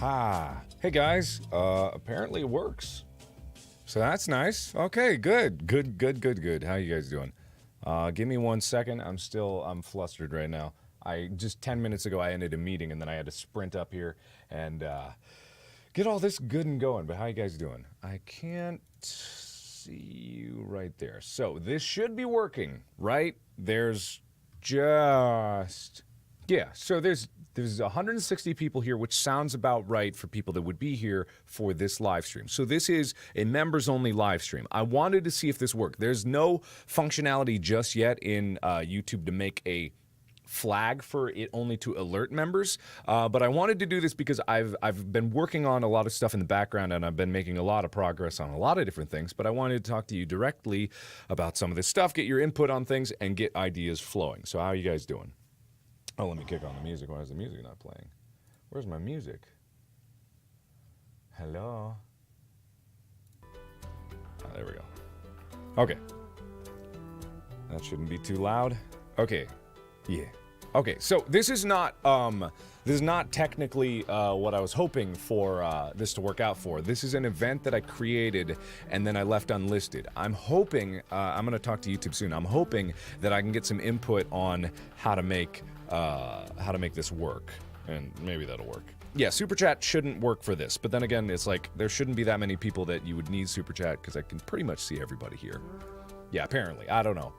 Aha. Hey guys, apparently it works. So that's nice. Okay, good. How you guys doing? Give me 1 second. I'm flustered right now. Just 10 minutes ago I ended a meeting and then I had to sprint up here and get all this good and going. But how you guys doing? I can't see you right there. So this should be working, right? There's just... Yeah, so there's 160 people here, which sounds about right for people that would be here for this live stream. So this is a members-only live stream. I wanted to see if this worked. There's no functionality just yet in YouTube to make a flag for it only to alert members, but I wanted to do this because I've been working on a lot of stuff in the background and I've been making a lot of progress on a lot of different things, but I wanted to talk to you directly about some of this stuff, get your input on things, and get ideas flowing. So how are you guys doing? Oh, let me kick on the music. Why is the music not playing? Where's my music? Hello? Oh, there we go. Okay. That shouldn't be too loud. Okay. Yeah. Okay, so this is not technically what I was hoping for this to work out for. This is an event that I created and then I left unlisted. I'm hoping, I'm going to talk to YouTube soon. I'm hoping that I can get some input on how to make this work, and maybe that'll work. Yeah, Super Chat shouldn't work for this, but then again, it's like there shouldn't be that many people that you would need Super Chat because I can pretty much see everybody here. Yeah, apparently. I don't know.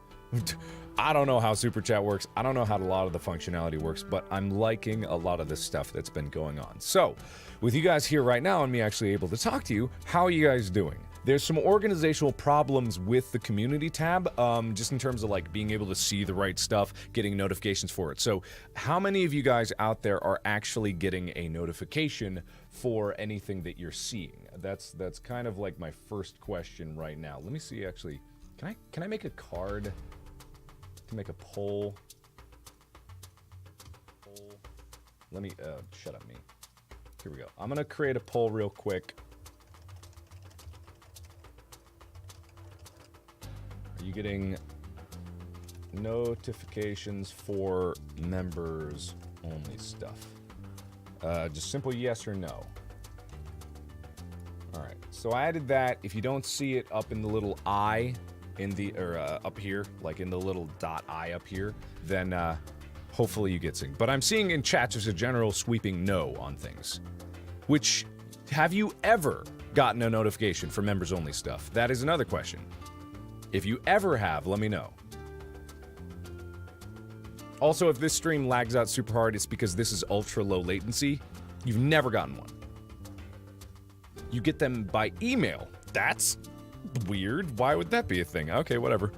I don't know how Super Chat works. I don't know how a lot of the functionality works, but I'm liking a lot of the stuff that's been going on. So, with you guys here right now and me actually able to talk to you, how are you guys doing? There's some organizational problems with the community tab, just in terms of like being able to see the right stuff, getting notifications for it. So how many of you guys out there are actually getting a notification for anything that you're seeing? That's kind of like my first question right now. Let me see, actually, can I make a card to make a poll? Let me, shut up me. Here we go. I'm gonna create a poll real quick. Are you getting notifications for members only stuff? Just simple yes or no. All right, so I added that. If you don't see it up in the little eye in the, or up here, like in the little dot eye up here, then hopefully you get seen. But I'm seeing in chats there's a general sweeping no on things. Which, have you ever gotten a notification for members only stuff? That is another question. If you ever have, let me know. Also, if this stream lags out super hard, it's because this is ultra low latency. You've never gotten one. You get them by email. That's weird. Why would that be a thing? Okay, whatever.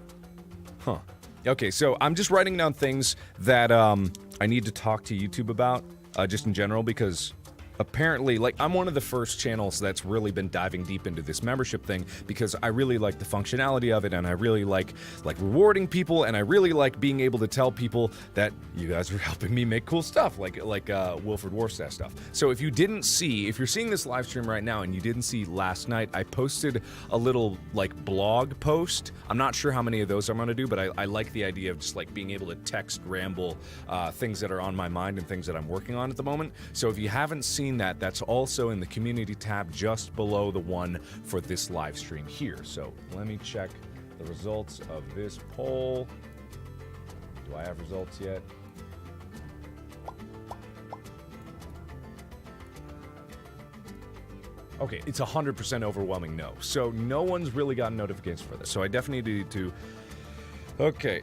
Huh. Okay, so I'm just writing down things that I need to talk to YouTube about, just in general, because apparently, like, I'm one of the first channels that's really been diving deep into this membership thing because I really like the functionality of it, and I really like rewarding people, and I really like being able to tell people that you guys are helping me make cool stuff, like Wilfred Warstaff stuff. So if you're seeing this live stream right now and you didn't see last night, I posted a little like blog post. I'm not sure how many of those I'm gonna do, but I like the idea of just like being able to text ramble things that are on my mind and things that I'm working on at the moment. So if you haven't seen that, that's also in the community tab just below the one for this live stream here. So let me check the results of this poll. Do I have results yet? Okay, it's 100% overwhelming no. So no one's really gotten notifications for this. So I definitely need to... Okay,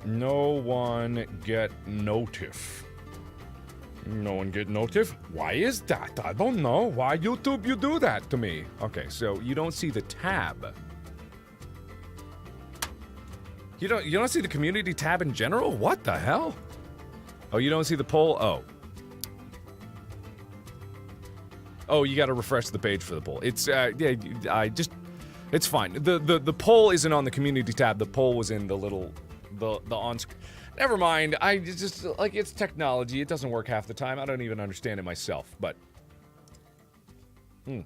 no one get notif. No one get notif? Why is that? I don't know. Why YouTube you do that to me? Okay, so you don't see the tab. You don't see the community tab in general? What the hell? Oh, you don't see the poll? Oh. Oh, you gotta refresh the page for the poll. It's, yeah, it's fine. The poll isn't on the community tab. The poll was in the little, the on-screen. Never mind, I just, like, it's technology. It doesn't work half the time. I don't even understand it myself, but... But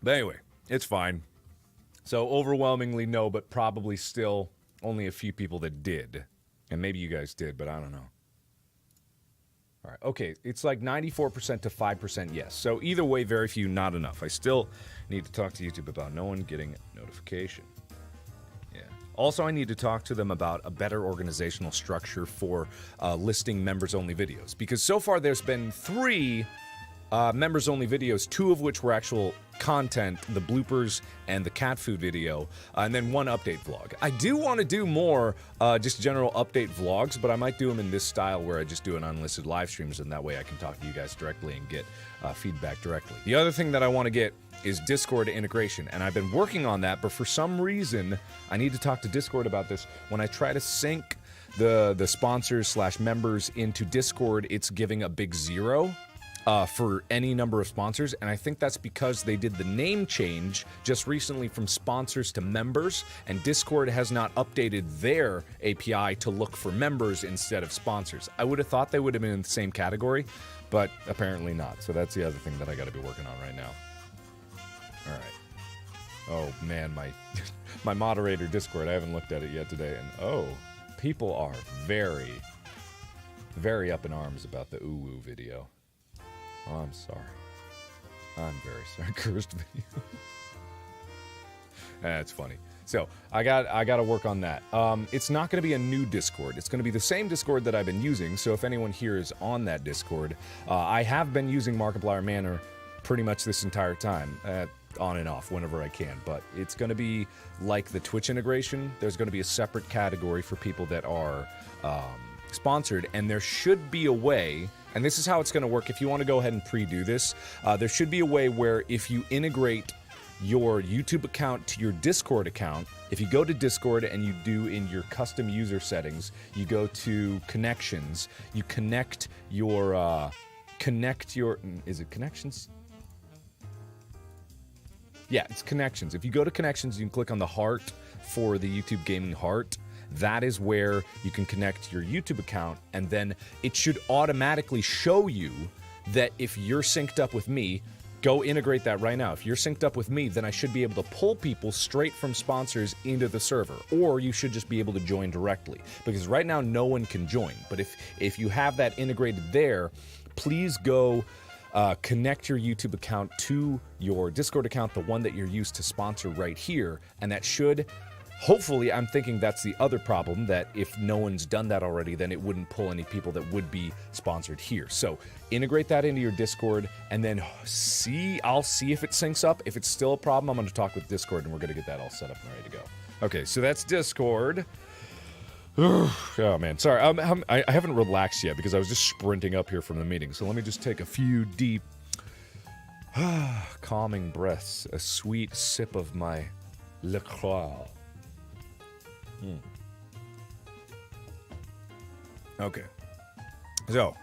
anyway, it's fine. So, overwhelmingly no, but probably still only a few people that did. And maybe you guys did, but I don't know. All right. Okay, it's like 94% to 5% yes. So either way, very few, not enough. I still need to talk to YouTube about no one getting notification. Yeah. Also, I need to talk to them about a better organizational structure for listing members-only videos. Because so far there's been 3 members-only videos, 2 of which were actual content, the bloopers and the cat food video, and then 1 update vlog. I do want to do more just general update vlogs, but I might do them in this style where I just do an unlisted live streams, and that way I can talk to you guys directly and get feedback directly. The other thing that I want to get is Discord integration, and I've been working on that, but for some reason, I need to talk to Discord about this. When I try to sync the sponsors / members into Discord, it's giving a big 0. For any number of sponsors, and I think that's because they did the name change just recently from sponsors to members, and Discord has not updated their API to look for members instead of sponsors. I would have thought they would have been in the same category, but apparently not. So that's the other thing that I got to be working on right now. All right. Oh man, my moderator Discord, I haven't looked at it yet today, and oh, people are very, very up in arms about the ooh-woo video. Oh, I'm sorry. I'm very sorry. Cursed video. That's funny. So I got to work on that. It's not going to be a new Discord. It's going to be the same Discord that I've been using. So if anyone here is on that Discord, I have been using Markiplier Manor pretty much this entire time, on and off whenever I can. But it's going to be like the Twitch integration. There's going to be a separate category for people that are sponsored, and there should be a way. And this is how it's going to work. If you want to go ahead and pre-do this, there should be a way where if you integrate your YouTube account to your Discord account, if you go to Discord and you do in your custom user settings, you go to connections, you connect your, is it connections? Yeah, it's connections. If you go to connections, you can click on the heart for the YouTube Gaming heart. That is where you can connect your YouTube account, and then it should automatically show you that if you're synced up with me, go integrate that right now. If you're synced up with me, then I should be able to pull people straight from sponsors into the server, or you should just be able to join directly, because right now no one can join. But if you have that integrated there, please go connect your YouTube account to your Discord account, the one that you're used to sponsor right here, and that should... Hopefully, I'm thinking that's the other problem, that if no one's done that already, then it wouldn't pull any people that would be sponsored here. So integrate that into your Discord, and then I'll see if it syncs up. If it's still a problem, I'm going to talk with Discord, and we're going to get that all set up and ready to go. Okay, so that's Discord. Oh, man. Sorry, I haven't relaxed yet because I was just sprinting up here from the meeting. So let me just take a few deep, calming breaths, a sweet sip of my LaCroix. Okay, so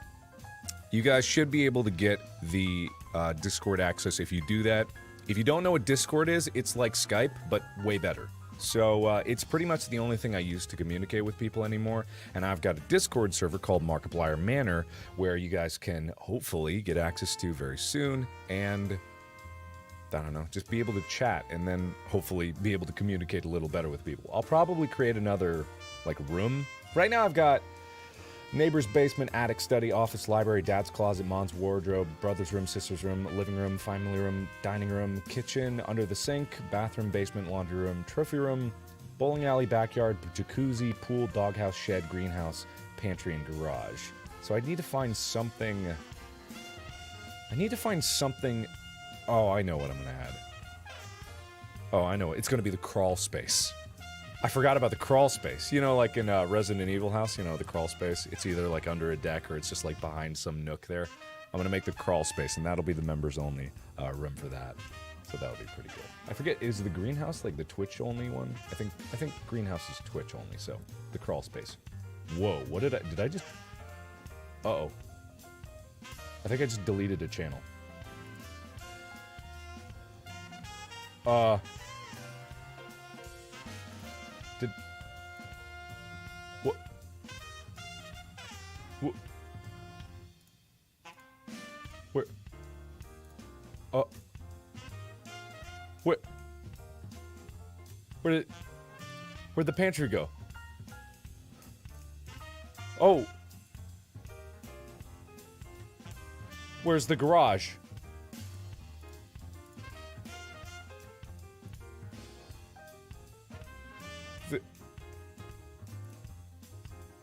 you guys should be able to get the Discord access if you do that. If you don't know what Discord is, it's like Skype, but way better. So it's pretty much the only thing I use to communicate with people anymore, and I've got a Discord server called Markiplier Manor where you guys can hopefully get access to very soon, and I don't know, just be able to chat and then hopefully be able to communicate a little better with people. I'll probably create another, like, room. Right now I've got neighbor's basement, attic, study, office, library, dad's closet, mom's wardrobe, brother's room, sister's room, living room, family room, dining room, kitchen, under the sink, bathroom, basement, laundry room, trophy room, bowling alley, backyard, jacuzzi, pool, doghouse, shed, greenhouse, pantry, and garage. So I need to find something... Oh, I know what I'm going to add. Oh, I know. It's going to be the crawl space. I forgot about the crawl space. You know, like in Resident Evil House, you know, the crawl space. It's either like under a deck or it's just like behind some nook there. I'm going to make the crawl space, and that'll be the members-only room for that. So that'll be pretty good. I forget, is the greenhouse like the Twitch-only one? I think greenhouse is Twitch-only, so the crawl space. Whoa, what did I just... Uh-oh. I think I just deleted a channel. What? Where? Where'd the pantry go? Oh. Where's the garage?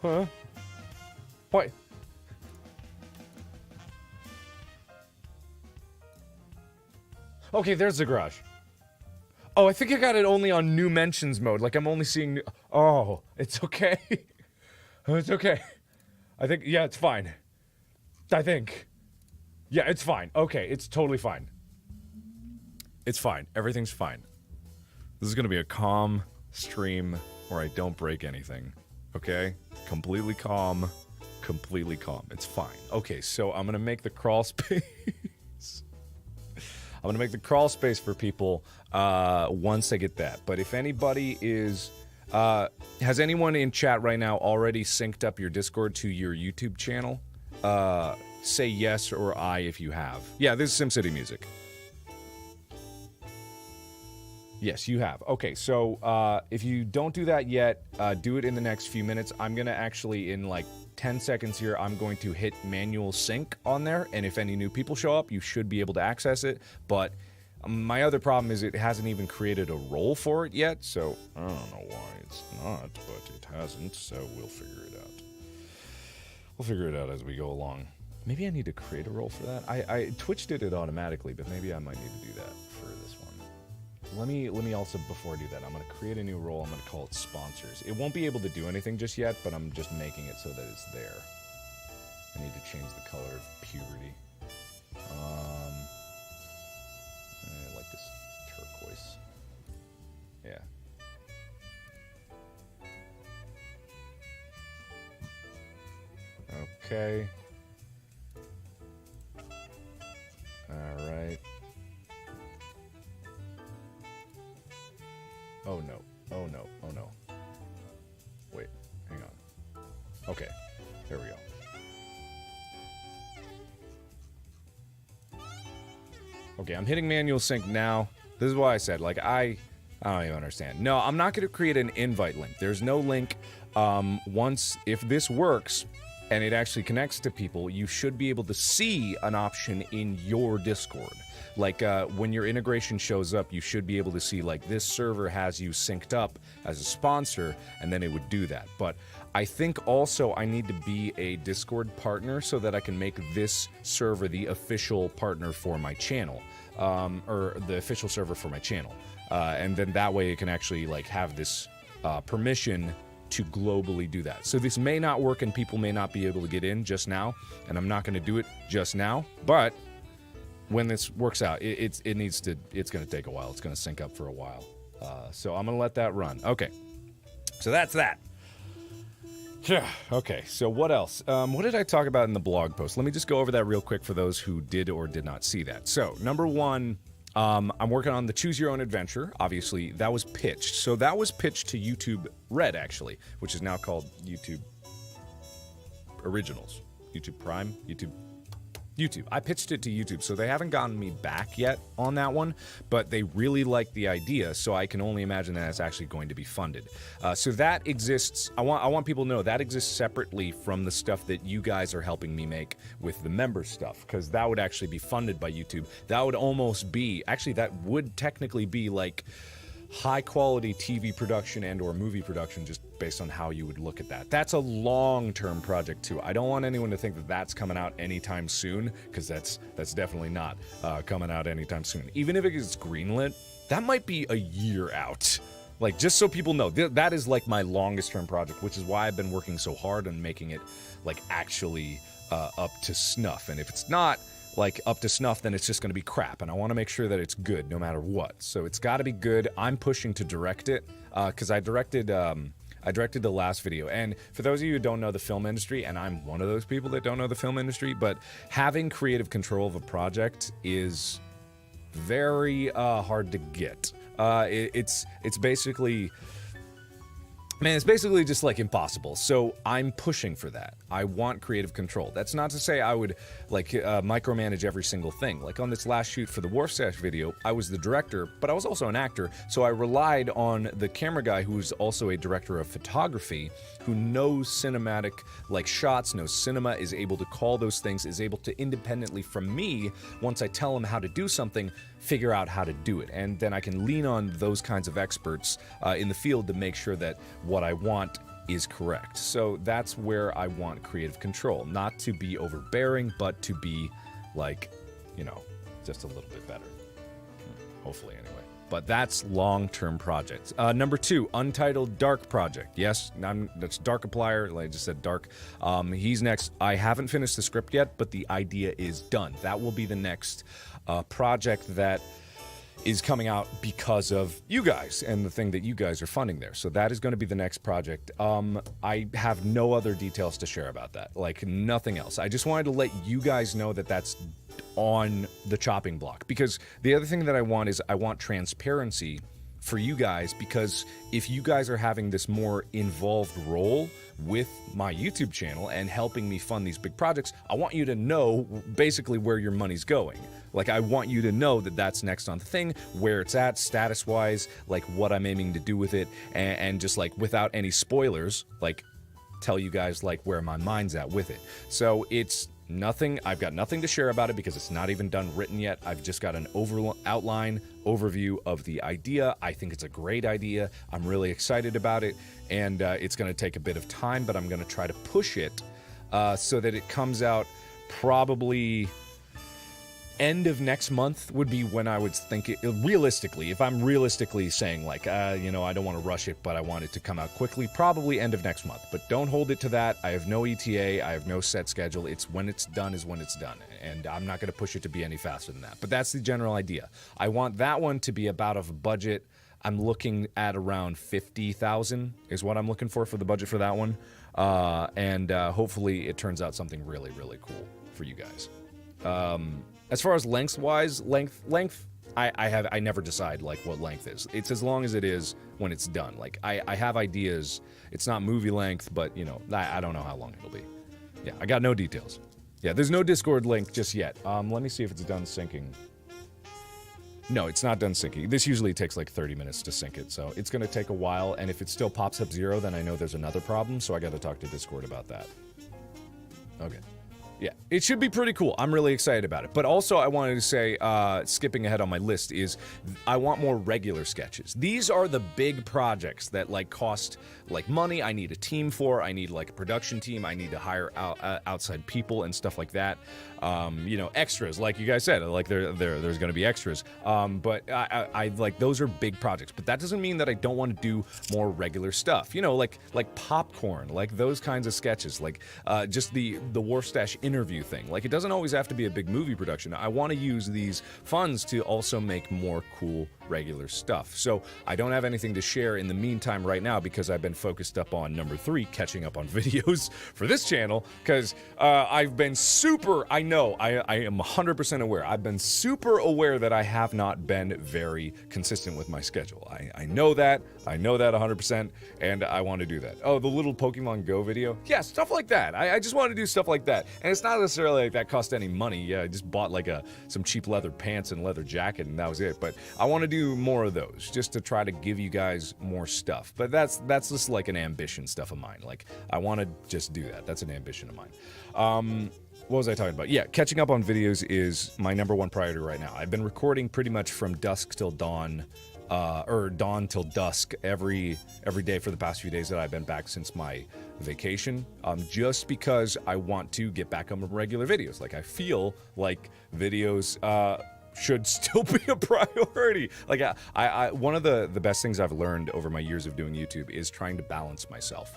Huh? What? Okay, there's the garage. Oh, I think I got it only on new mentions mode. Like, I'm only seeing new... Oh, it's okay. It's okay. I think... Yeah, it's fine. I think. Yeah, it's fine. Okay, it's totally fine. It's fine. Everything's fine. This is gonna be a calm stream where I don't break anything. Okay? Completely calm. Completely calm. It's fine. Okay, so I'm gonna make the crawl space... I'm going to make the crawl space for people once I get that. But if anybody is... has anyone in chat right now already synced up your Discord to your YouTube channel? Say yes or I if you have. Yeah, this is SimCity music. Yes, you have. Okay, so if you don't do that yet, do it in the next few minutes. I'm going to actually, in like 10 seconds here, I'm going to hit manual sync on there, and if any new people show up, you should be able to access it, but my other problem is it hasn't even created a role for it yet, so I don't know why it's not, but it hasn't, so we'll figure it out. We'll figure it out as we go along. Maybe I need to create a role for that. Twitch did it automatically, but maybe I might need to do that for this one. Let me also, before I do that, I'm going to create a new role. I'm going to call it sponsors. It won't be able to do anything just yet, but I'm just making it so that it's there. I need to change the color of puberty. I like this turquoise. Yeah. Okay. All right. Oh no, oh no, oh no. Wait, hang on. Okay, there we go. Okay, I'm hitting manual sync now. This is why I said, like, I don't even understand. No, I'm not going to create an invite link. There's no link. If this works and it actually connects to people, you should be able to see an option in your Discord. Like, when your integration shows up, you should be able to see, like, this server has you synced up as a sponsor, and then it would do that. But I think also I need to be a Discord partner so that I can make this server the official partner for my channel, or the official server for my channel. And then that way it can actually, like, have this permission to globally do that. So this may not work and people may not be able to get in just now, and I'm not going to do it just now, but when this works out, it's going to take a while. It's going to sync up for a while. So I'm going to let that run. Okay. So that's that. Yeah. Okay. So what else? What did I talk about in the blog post? Let me just go over that real quick for those who did or did not see that. So number one, I'm working on the Choose Your Own Adventure. Obviously, that was pitched. So that was pitched to YouTube Red, actually, which is now called YouTube Originals. YouTube Prime? YouTube. I pitched it to YouTube, so they haven't gotten me back yet on that one, but they really like the idea, so I can only imagine that it's actually going to be funded. So that exists. I want people to know that exists separately from the stuff that you guys are helping me make with the member stuff, because that would actually be funded by YouTube. That would almost be, actually, that would technically be like high quality TV production and or movie production, just based on how you would look at that. That's a long-term project too. I don't want anyone to think that that's coming out anytime soon, because that's definitely not coming out anytime soon. Even if it gets greenlit, that might be a year out. Like, just so people know, that is like my longest term project, which is why I've been working so hard on making it like actually up to snuff. And if it's not like up to snuff, then it's just going to be crap, and I want to make sure that it's good no matter what. So it's got to be good. I'm pushing to direct it because I directed the last video. And for those of you who don't know the film industry, and I'm one of those people that don't know the film industry, but having creative control of a project is very hard to get. It's basically Man, it's basically just like impossible. So I'm pushing for that. I want creative control. That's not to say I would like micromanage every single thing. Like on this last shoot for the Wharf Stash video, I was the director, but I was also an actor. So I relied on the camera guy who's also a director of photography, who knows cinematic like shots, knows cinema, is able to call those things, is able to independently from me, once I tell him how to do something, figure out how to do it. And then I can lean on those kinds of experts in the field to make sure that what I want is correct. So that's where I want creative control. Not to be overbearing, but to be like, you know, just a little bit better. Hopefully, anyway. But that's long-term projects. Number 2, Untitled Dark Project. Yes, that's Darkiplier, like I just said, Dark. He's next. I haven't finished the script yet, but the idea is done. That will be the next project that is coming out because of you guys and the thing that you guys are funding there. So that is going to be the next project. I have no other details to share about that, like nothing else. I just wanted to let you guys know that that's on the chopping block, because the other thing that I want is I want transparency for you guys, because if you guys are having this more involved role with my YouTube channel and helping me fund these big projects, I want you to know basically where your money's going. Like, I want you to know that that's next on the thing, where it's at status-wise, like what I'm aiming to do with it, and just like without any spoilers, like tell you guys like where my mind's at with it. So it's nothing, I've got nothing to share about it because it's not even done written yet. I've just got an outline overview of the idea. I think it's a great idea. I'm really excited about it, and it's going to take a bit of time, but I'm going to try to push it so that it comes out probably end of next month would be when I would think it, realistically, if I'm realistically saying like, you know, I don't want to rush it, but I want it to come out quickly, probably end of next month. But don't hold it to that. I have no ETA. I have no set schedule. It's when it's done is when it's done. And I'm not going to push it to be any faster than that. But that's the general idea. I want that one to be about a budget. I'm looking at around 50,000 is what I'm looking for the budget for that one. And hopefully it turns out something really, really cool for you guys. As far as length-wise, I never decide like what length is. It's as long as it is when it's done. Like I have ideas. It's not movie length, but you know, I don't know how long it'll be. Yeah, I got no details. Yeah, there's no Discord link just yet. Let me see if it's done syncing. No, it's not done syncing. This usually takes like 30 minutes to sync it, so it's gonna take a while, and if it still pops up 0, then I know there's another problem, so I gotta talk to Discord about that. Okay. Yeah, it should be pretty cool. I'm really excited about it. But also, I wanted to say, skipping ahead on my list, is I want more regular sketches. These are the big projects that like cost like money. I need a team for. I need like a production team. I need to hire outside people and stuff like that. You know, extras, like you guys said, like there's going to be extras. But I like those are big projects. But that doesn't mean that I don't want to do more regular stuff. You know, like popcorn, like those kinds of sketches, like just the Wharf Stash interview thing. Like, it doesn't always have to be a big movie production. I want to use these funds to also make more cool regular stuff. So I don't have anything to share in the meantime right now because I've been focused up on number 3, catching up on videos for this channel, because I've been super, I know, I am 100% aware. I've been super aware that I have not been very consistent with my schedule. I know that. I know that 100%, and I want to do that. Oh, the little Pokemon Go video? Yeah, stuff like that. I just want to do stuff like that. And it's not necessarily like that cost any money. Yeah, I just bought like some cheap leather pants and leather jacket, and that was it. But I want to do more of those just to try to give you guys more stuff. But that's just like an ambition stuff of mine. Like, I want to just do that. That's an ambition of mine. What was I talking about? Yeah, catching up on videos is my number 1 priority right now. I've been recording pretty much from dusk till dawn, or dawn till dusk every day for the past few days that I've been back since my vacation, just because I want to get back on regular videos. Like, I feel like videos should still be a priority. Like, I one of the best things I've learned over my years of doing YouTube is trying to balance myself.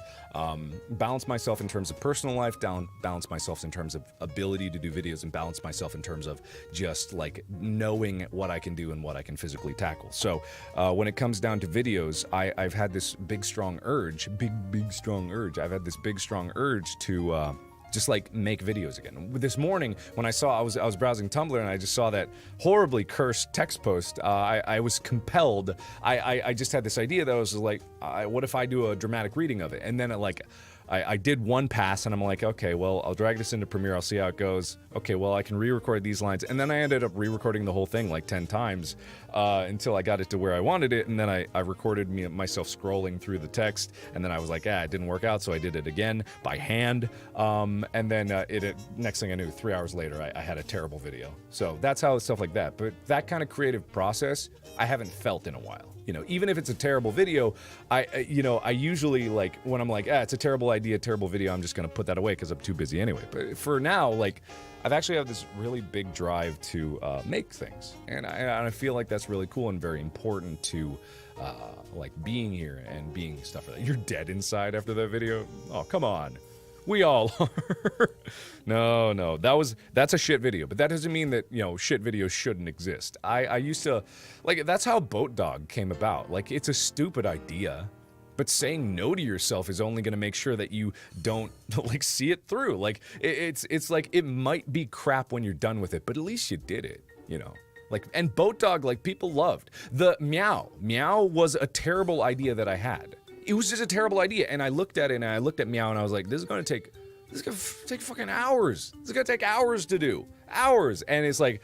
Balance myself in terms of personal life, balance myself in terms of ability to do videos, and balance myself in terms of just like knowing what I can do and what I can physically tackle. So when it comes down to videos, I've had this big strong urge. I've had this big strong urge to just like make videos again. This morning when I was browsing Tumblr and I just saw that horribly cursed text post, I was compelled. I just had this idea that I was like, what if I do a dramatic reading of it? And then I did one pass and I'm like, okay, well, I'll drag this into Premiere. I'll see how it goes. Okay, well, I can re-record these lines. And then I ended up re-recording the whole thing like 10 times until I got it to where I wanted it. And then I recorded myself scrolling through the text. And then I was like, it didn't work out. So I did it again by hand. And then next thing I knew, 3 hours later, I had a terrible video. So that's how stuff like that. But that kind of creative process, I haven't felt in a while. You know, even if it's a terrible video, I usually, like, when I'm like, it's a terrible idea, terrible video, I'm just going to put that away because I'm too busy anyway. But for now, like, I've actually have this really big drive to make things. And I feel like that's really cool and very important to, like, being here and being stuff like that. You're dead inside after that video? Oh, come on. We all are. No, that's a shit video, but that doesn't mean that, shit videos shouldn't exist. I used to, like, that's how Boat Dog came about. Like, it's a stupid idea, but saying no to yourself is only going to make sure that you don't, like, see it through. Like, it's like, it might be crap when you're done with it, but at least you did it, Like, and Boat Dog, like, people loved. The Meow was a terrible idea that I had. It was just a terrible idea, and I looked at it, and I looked at Meow, and I was like, this is gonna take fucking hours. This is gonna take hours to do. Hours. And it's like,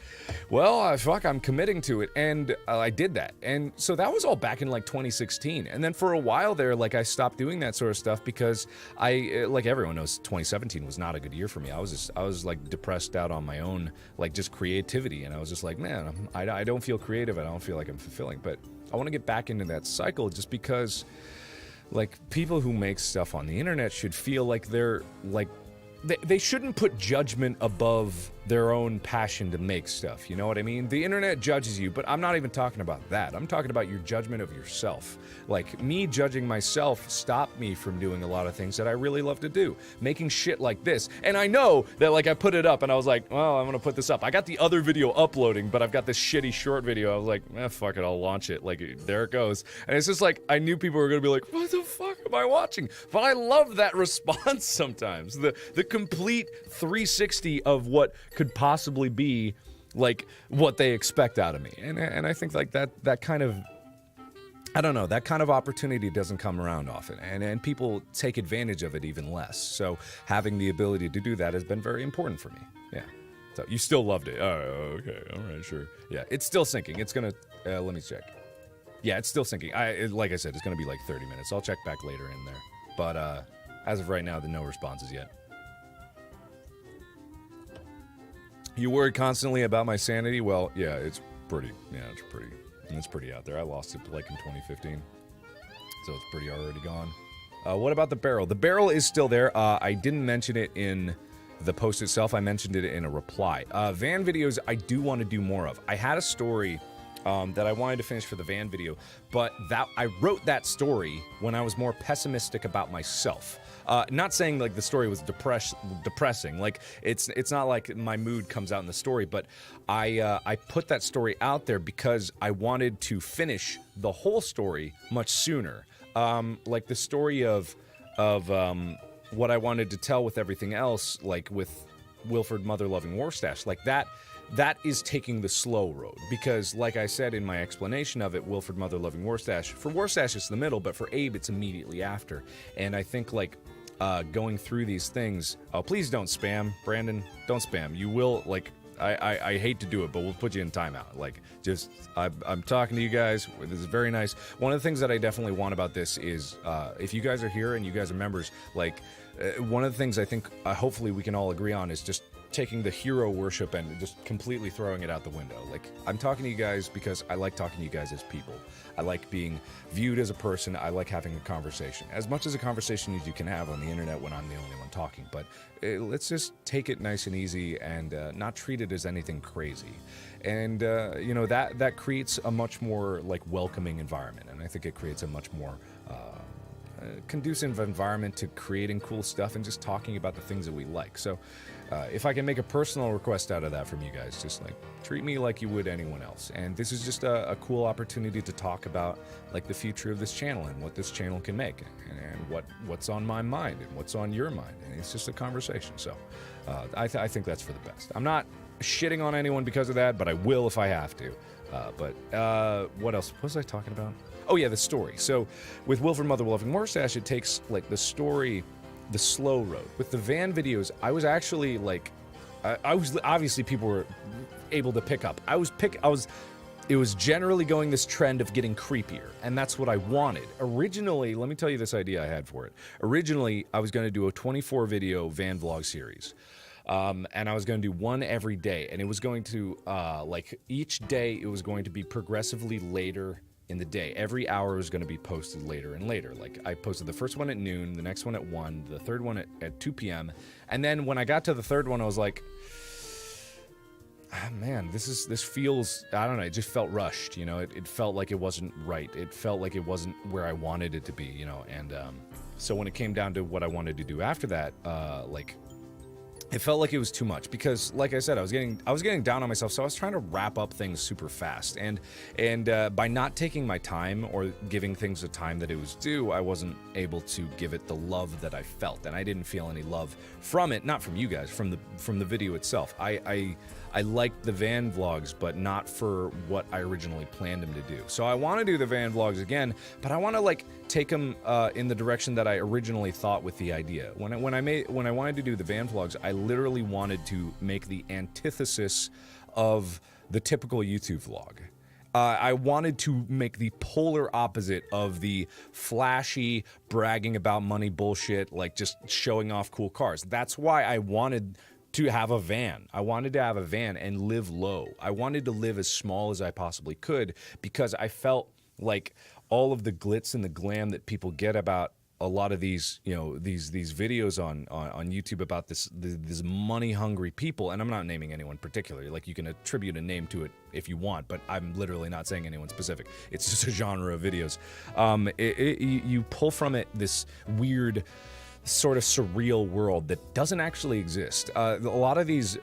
well, I'm committing to it, and I did that. And so that was all back in, like, 2016. And then for a while there, like, I stopped doing that sort of stuff because like everyone knows, 2017 was not a good year for me. I was, like, depressed out on my own, like, just creativity, and I was just like, man, I don't feel creative, I don't feel like I'm fulfilling. But I want to get back into that cycle just because, like, people who make stuff on the internet should feel like they're, like, they shouldn't put judgment above their own passion to make stuff, you know what I mean? The internet judges you, but I'm not even talking about that. I'm talking about your judgment of yourself. Like, me judging myself stopped me from doing a lot of things that I really love to do. Making shit like this. And I know that, like, I put it up and I was like, well, I'm gonna put this up. I got the other video uploading, but I've got this shitty short video. I was like, fuck it, I'll launch it. Like, there it goes. And it's just like, I knew people were gonna be like, what the fuck am I watching? But I love that response sometimes. The complete 360 of what could possibly be, like, what they expect out of me. And I think, like, that kind of, I don't know, that kind of opportunity doesn't come around often, and people take advantage of it even less. So having the ability to do that has been very important for me. Yeah. So you still loved it. Oh, okay. All right, sure. Yeah, it's still syncing. It's gonna, let me check. Yeah, it's still syncing. Like I said, it's gonna be like 30 minutes. I'll check back later in there. But as of right now, no responses yet. You worried constantly about my sanity? Well, yeah, it's pretty out there. I lost it, like, in 2015. So it's pretty already gone. What about the barrel? The barrel is still there. I didn't mention it in the post itself. I mentioned it in a reply. Van videos, I do want to do more of. I had a story that I wanted to finish for the van video, but I wrote that story when I was more pessimistic about myself. Not saying, like, the story was depressing. Like, it's not like my mood comes out in the story, but I put that story out there because I wanted to finish the whole story much sooner. Like, the story of what I wanted to tell with everything else, like with Wilford Mother-Loving Warstash, like that is taking the slow road, because, like I said in my explanation of it, Wilford Mother-Loving Warstash, for Warstash it's the middle, but for Abe it's immediately after. And I think, like, going through these things, please don't spam, Brandon, don't spam. You will, like, I hate to do it, but we'll put you in timeout. Like, just, I'm talking to you guys. This is very nice. One of the things that I definitely want about this is, if you guys are here and you guys are members, like, one of the things I think hopefully we can all agree on is just taking the hero worship and just completely throwing it out the window. Like, I'm talking to you guys because I like talking to you guys as people. I like being viewed as a person. I like having a conversation. As much as a conversation as you can have on the internet when I'm the only one talking. But let's just take it nice and easy and not treat it as anything crazy. And, you know, that creates a much more, like, welcoming environment. And I think it creates a much more conducive environment to creating cool stuff and just talking about the things that we like. So if I can make a personal request out of that from you guys, just like treat me like you would anyone else. And this is just a cool opportunity to talk about like the future of this channel and what this channel can make and what's on my mind and what's on your mind. And it's just a conversation. So I think that's for the best. I'm not shitting on anyone because of that, but I will if I have to. What else? What was I talking about? Oh yeah, the story. So with Wilfred Mother Loving Mustache, it takes like the story the slow road. With the van videos, I was actually like, I was obviously people were able to pick up. It was generally going this trend of getting creepier, and that's what I wanted. Originally, let me tell you this idea I had for it. Originally, I was going to do a 24 video van vlog series. And I was going to do one every day, and it was going to, like, each day it was going to be progressively later in the day. Every hour was going to be posted later and later. Like, I posted the first one at noon, the next one at 1, the third one at 2 p.m. And then when I got to the third one, I was like, man, this feels, I don't know, it just felt rushed, you know? It felt like it wasn't right. It felt like it wasn't where I wanted it to be, you know? And so when it came down to what I wanted to do after that, like, it felt like it was too much because, like I said, I was getting down on myself, so I was trying to wrap up things super fast, and by not taking my time or giving things the time that it was due, I wasn't able to give it the love that I felt, and I didn't feel any love from it, not from you guys, from the video itself. I liked the van vlogs, but not for what I originally planned them to do. So I want to do the van vlogs again, but I want to like take them in the direction that I originally thought with the idea. When I wanted to do the van vlogs, I literally wanted to make the antithesis of the typical YouTube vlog. I wanted to make the polar opposite of the flashy, bragging about money bullshit, like just showing off cool cars. That's why I wanted to have a van. I wanted to have a van and live low. I wanted to live as small as I possibly could because I felt like all of the glitz and the glam that people get about a lot of these, you know, these videos on YouTube about this money hungry people, and I'm not naming anyone particularly, like you can attribute a name to it if you want, but I'm literally not saying anyone specific. It's just a genre of videos. You pull from it this weird sort of surreal world that doesn't actually exist. A lot of these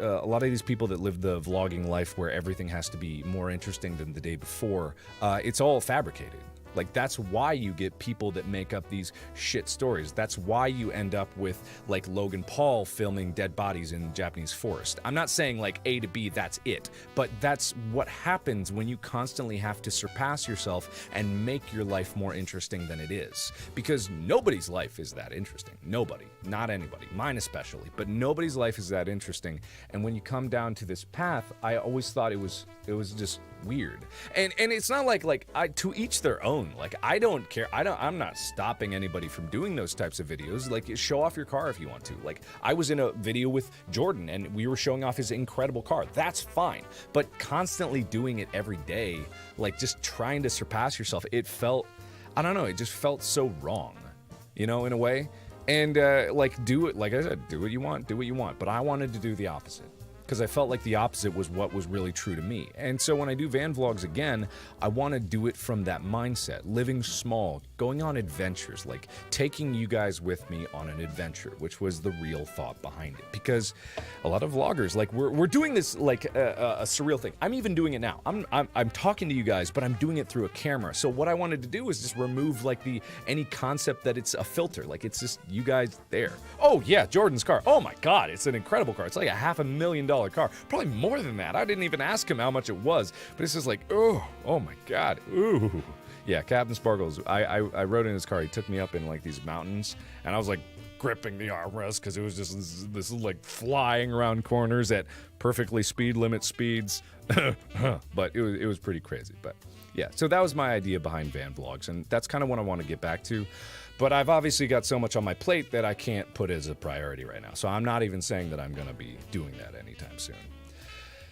people that live the vlogging life where everything has to be more interesting than the day before, it's all fabricated. Like, that's why you get people that make up these shit stories. That's why you end up with, like, Logan Paul filming dead bodies in Japanese forest. I'm not saying, like, A to B, that's it. But that's what happens when you constantly have to surpass yourself and make your life more interesting than it is. Because nobody's life is that interesting. Nobody. Not anybody. Mine especially. But nobody's life is that interesting. And when you come down to this path, I always thought it was just weird. And it's not like to each their own. Like, I don't care. I'm not stopping anybody from doing those types of videos. Like, show off your car if you want to. Like, I was in a video with Jordan and we were showing off his incredible car. That's fine. But constantly doing it every day, like just trying to surpass yourself, it felt, I don't know, it just felt so wrong, you know, in a way. And like, do it, like I said, do what you want. But I wanted to do the opposite, because I felt like the opposite was what was really true to me. And so when I do van vlogs again, I want to do it from that mindset, living small, going on adventures, like taking you guys with me on an adventure, which was the real thought behind it. Because a lot of vloggers, like, we're doing this like a surreal thing. I'm even doing it now. I'm talking to you guys, but I'm doing it through a camera. So what I wanted to do is just remove like any concept that it's a filter. Like, it's just you guys there. Oh yeah, Jordan's car. Oh my God, it's an incredible car. It's like a $500,000 car, probably more than that. I didn't even ask him how much it was, but it's just like, oh my God, ooh. Yeah, Captain Sparkles, I rode in his car. He took me up in like these mountains, and I was like gripping the armrest because it was just this like flying around corners at perfectly speed limit speeds. But it was pretty crazy. But yeah, so that was my idea behind van vlogs, and that's kind of what I want to get back to. But I've obviously got so much on my plate that I can't put as a priority right now. So I'm not even saying that I'm going to be doing that anytime soon.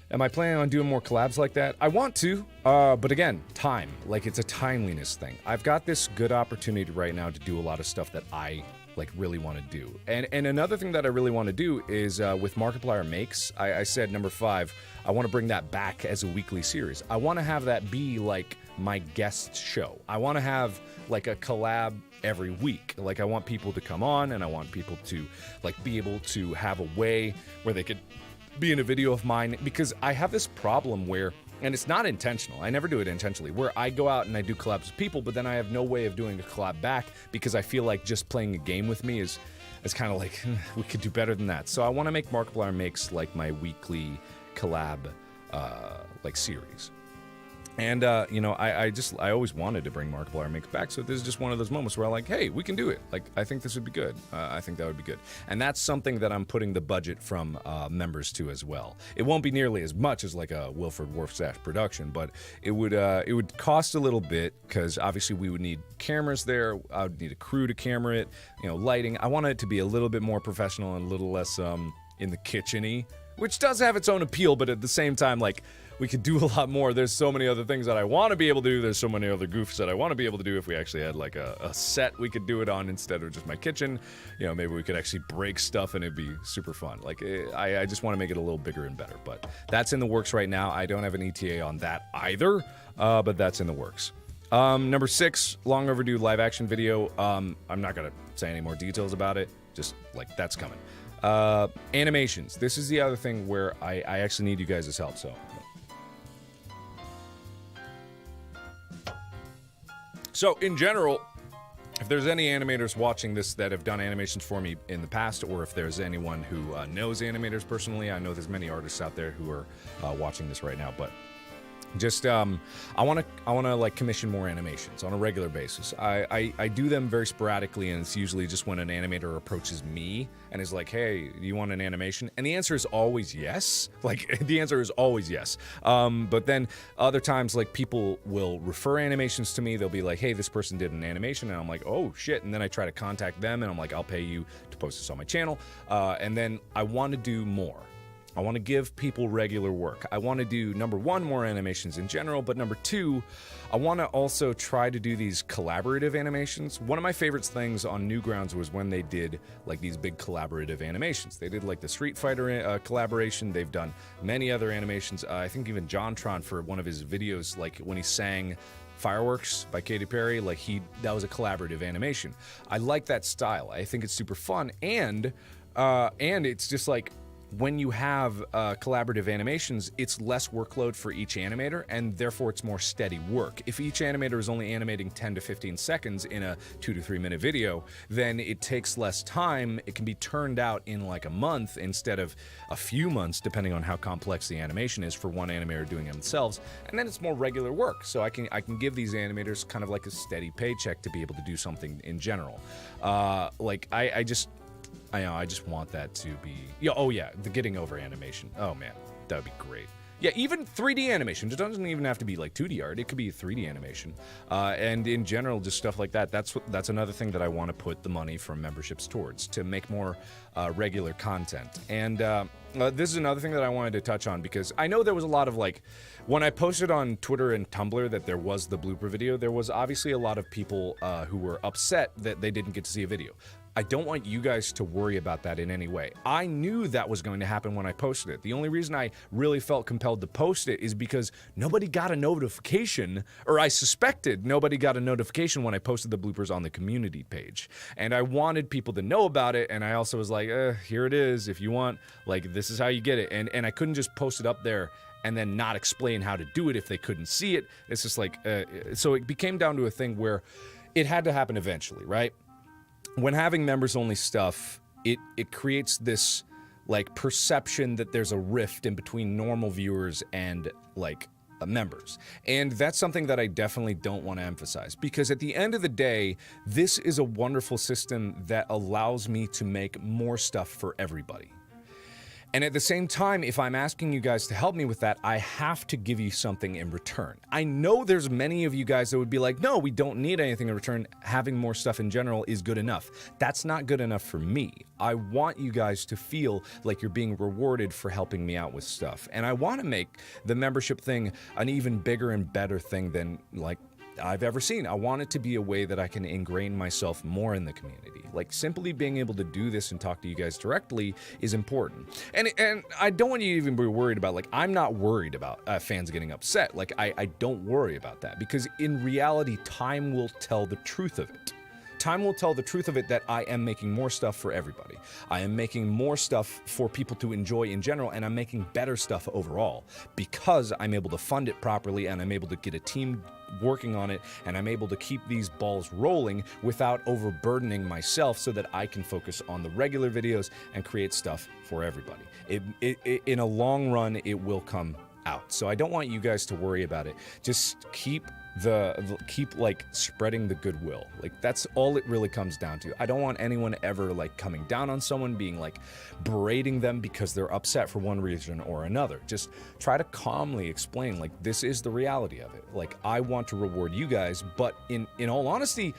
Am I planning on doing more collabs like that? I want to, but again, time. Like, it's a timeliness thing. I've got this good opportunity right now to do a lot of stuff that I like really want to do. And another thing that I really want to do is with Markiplier Makes, I said number 5, I want to bring that back as a weekly series. I want to have that be like my guest show. I want to have like a collab every week. Like, I want people to come on, and I want people to like be able to have a way where they could be in a video of mine, because I have this problem where, and it's not intentional, I never do it intentionally, where I go out and I do collabs with people, but then I have no way of doing a collab back, because I feel like just playing a game with me is kind of like, we could do better than that. So I want to make Markiplier Makes like my weekly collab like series. And, you know, I always wanted to bring Markiplier Makes back, so this is just one of those moments where I'm like, hey, we can do it. Like, I think this would be good. I think that would be good. And that's something that I'm putting the budget from members to as well. It won't be nearly as much as like a Wilford Wolfsash production, but it would cost a little bit, because obviously we would need cameras there. I would need a crew to camera it, you know, lighting. I want it to be a little bit more professional and a little less in the kitchen-y, which does have its own appeal, but at the same time, like, we could do a lot more. There's so many other things that I want to be able to do. There's so many other goofs that I want to be able to do. If we actually had like a set we could do it on instead of just my kitchen, you know, maybe we could actually break stuff and it'd be super fun. Like, I just want to make it a little bigger and better, but that's in the works right now. I don't have an ETA on that either, but that's in the works. Number 6, long overdue live action video. I'm not going to say any more details about it. Just like, that's coming. Animations. This is the other thing where I actually need you guys' help, So in general, if there's any animators watching this that have done animations for me in the past, or if there's anyone who knows animators personally, I know there's many artists out there who are watching this right now, but just I want to like commission more animations on a regular basis. I do them very sporadically, and it's usually just when an animator approaches me and is like, hey, do you want an animation? And the answer is always yes. Like, the answer is always yes. But then other times, like, people will refer animations to me. They'll be like, hey, this person did an animation, and I'm like, oh shit. And then I try to contact them, and I'm like, I'll pay you to post this on my channel. And then I want to do more. I want to give people regular work. I want to do, number 1, more animations in general, but number 2, I want to also try to do these collaborative animations. One of my favorite things on Newgrounds was when they did like these big collaborative animations. They did like the Street Fighter collaboration. They've done many other animations. I think even JonTron, for one of his videos, like when he sang Fireworks by Katy Perry, like that was a collaborative animation. I like that style. I think it's super fun, and it's just like, when you have collaborative animations, it's less workload for each animator, and therefore it's more steady work. If each animator is only animating 10 to 15 seconds in a 2 to 3 minute video, then it takes less time. It can be turned out in like a month instead of a few months, depending on how complex the animation is for one animator doing it themselves. And then it's more regular work, so I can give these animators kind of like a steady paycheck to be able to do something in general. Like, I just want that to be... Yeah, oh yeah, the getting over animation. Oh man, that would be great. Yeah, even 3D animation. It doesn't even have to be like 2D art. It could be 3D animation. And in general, just stuff like that. That's another thing that I want to put the money from memberships towards, to make more regular content. And this is another thing that I wanted to touch on, because I know there was a lot of like... When I posted on Twitter and Tumblr that there was the blooper video, there was obviously a lot of people who were upset that they didn't get to see a video. I don't want you guys to worry about that in any way. I knew that was going to happen when I posted it. The only reason I really felt compelled to post it is because nobody got a notification, or I suspected nobody got a notification when I posted the bloopers on the community page. And I wanted people to know about it, and I also was like, here it is, if you want, like, this is how you get it. And I couldn't just post it up there and then not explain how to do it if they couldn't see it. It's just like, so it became down to a thing where it had to happen eventually, right? When having members-only stuff, it creates this, like, perception that there's a rift in between normal viewers and, like, members. And that's something that I definitely don't want to emphasize, because at the end of the day, this is a wonderful system that allows me to make more stuff for everybody. And at the same time, if I'm asking you guys to help me with that, I have to give you something in return. I know there's many of you guys that would be like, no, we don't need anything in return. Having more stuff in general is good enough. That's not good enough for me. I want you guys to feel like you're being rewarded for helping me out with stuff. And I want to make the membership thing an even bigger and better thing than, like, I've ever seen. I want it to be a way that I can ingrain myself more in the community. Like, simply being able to do this and talk to you guys directly is important. And I don't want you to even be worried about, like, I'm not worried about fans getting upset. Like, I don't worry about that, because in reality, time will tell the truth of it. Time will tell the truth of it, that I am making more stuff for everybody. I am making more stuff for people to enjoy in general, and I'm making better stuff overall because I'm able to fund it properly, and I'm able to get a team working on it, and I'm able to keep these balls rolling without overburdening myself, so that I can focus on the regular videos and create stuff for everybody. In a long run, it will come out. So I don't want you guys to worry about it. Just keep like spreading the goodwill. Like, that's all it really comes down to. I don't want anyone ever like coming down on someone, being like berating them because they're upset for one reason or another. Just try to calmly explain, like, this is the reality of it. Like, I want to reward you guys, but in all honesty,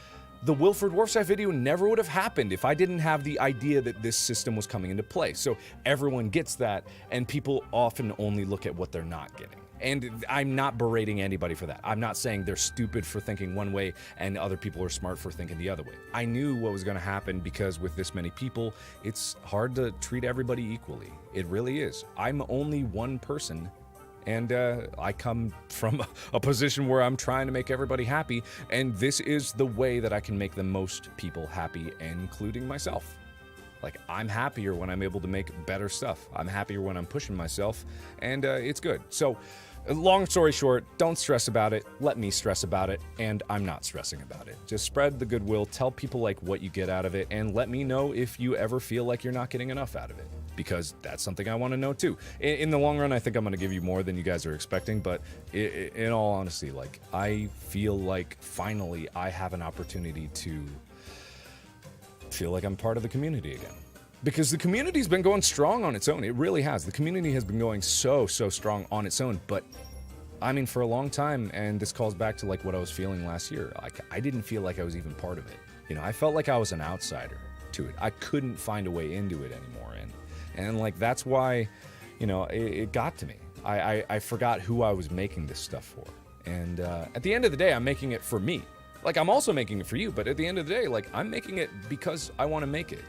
the Wilfred Warfside video never would have happened if I didn't have the idea that this system was coming into play. So everyone gets that, and people often only look at what they're not getting. And I'm not berating anybody for that. I'm not saying they're stupid for thinking one way and other people are smart for thinking the other way. I knew what was going to happen, because with this many people, it's hard to treat everybody equally. It really is. I'm only one person, and I come from a position where I'm trying to make everybody happy, and this is the way that I can make the most people happy, including myself. Like, I'm happier when I'm able to make better stuff. I'm happier when I'm pushing myself, and it's good. So, long story short, don't stress about it. Let me stress about it, and I'm not stressing about it. Just spread the goodwill, tell people like what you get out of it, and let me know if you ever feel like you're not getting enough out of it, because that's something I want to know too. In the long run, I think I'm going to give you more than you guys are expecting, but in all honesty, like, I feel like finally I have an opportunity to feel like I'm part of the community again. Because the community's been going strong on its own. It really has. The community has been going so strong on its own. But, I mean, for a long time, and this calls back to, like, what I was feeling last year, like, I didn't feel like I was even part of it. You know, I felt like I was an outsider to it. I couldn't find a way into it anymore. And like, that's why, you know, it got to me. I forgot who I was making this stuff for. And at the end of the day, I'm making it for me. Like, I'm also making it for you, but at the end of the day, like, I'm making it because I want to make it.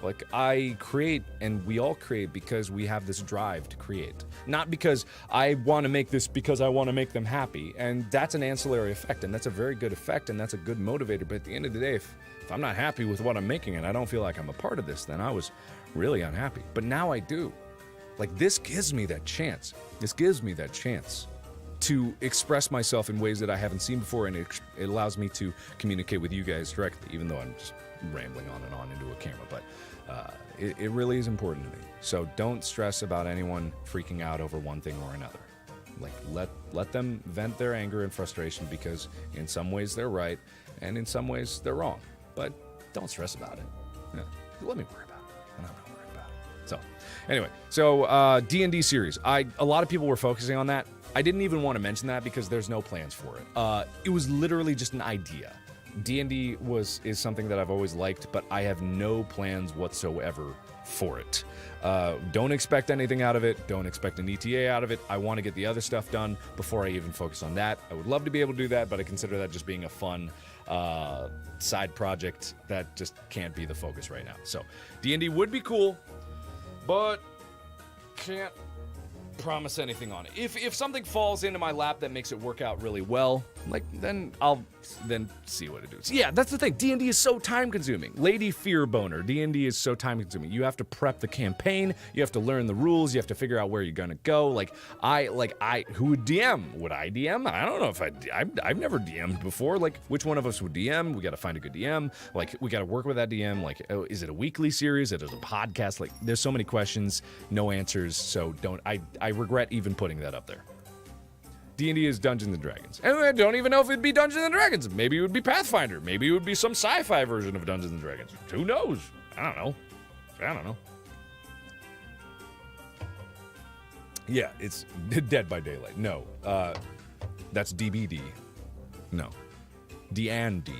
Like, I create, and we all create because we have this drive to create. Not because I want to make this because I want to make them happy. And that's an ancillary effect, and that's a very good effect, and that's a good motivator. But at the end of the day, if I'm not happy with what I'm making and I don't feel like I'm a part of this, then I was really unhappy. But now I do. Like, this gives me that chance. This gives me that chance to express myself in ways that I haven't seen before, and it allows me to communicate with you guys directly, even though I'm just rambling on and on into a camera. But it really is important to me. So don't stress about anyone freaking out over one thing or another. Like, let them vent their anger and frustration, because in some ways they're right, and in some ways they're wrong. But don't stress about it. Yeah, let me worry about it, and I'm not worried about it. So, anyway, so D&D series. A lot of people were focusing on that. I didn't even want to mention that because there's no plans for it. It was literally just an idea. D&D is something that I've always liked, but I have no plans whatsoever for it. Don't expect anything out of it. Don't expect an ETA out of it. I want to get the other stuff done before I even focus on that. I would love to be able to do that, but I consider that just being a fun side project that just can't be the focus right now. So D&D would be cool, but can't promise anything on it. If something falls into my lap that makes it work out really well, like, then I'll see what it is. Yeah, that's the thing. D&D is so time consuming. Lady Fear Boner. D&D is so time consuming. You have to prep the campaign. You have to learn the rules. You have to figure out where you're gonna go. Who would DM? Would I DM? I don't know if I've never DM'd before. Like, which one of us would DM? We got to find a good DM. Like, we got to work with that DM. Like, is it a weekly series? Is it a podcast? Like, there's so many questions, no answers. So I regret even putting that up there. D&D is Dungeons & Dragons. And I don't even know if it'd be Dungeons & Dragons. Maybe it would be Pathfinder. Maybe it would be some sci-fi version of Dungeons & Dragons. Who knows? I don't know. Yeah, it's Dead by Daylight. No, that's DBD. No. D&D.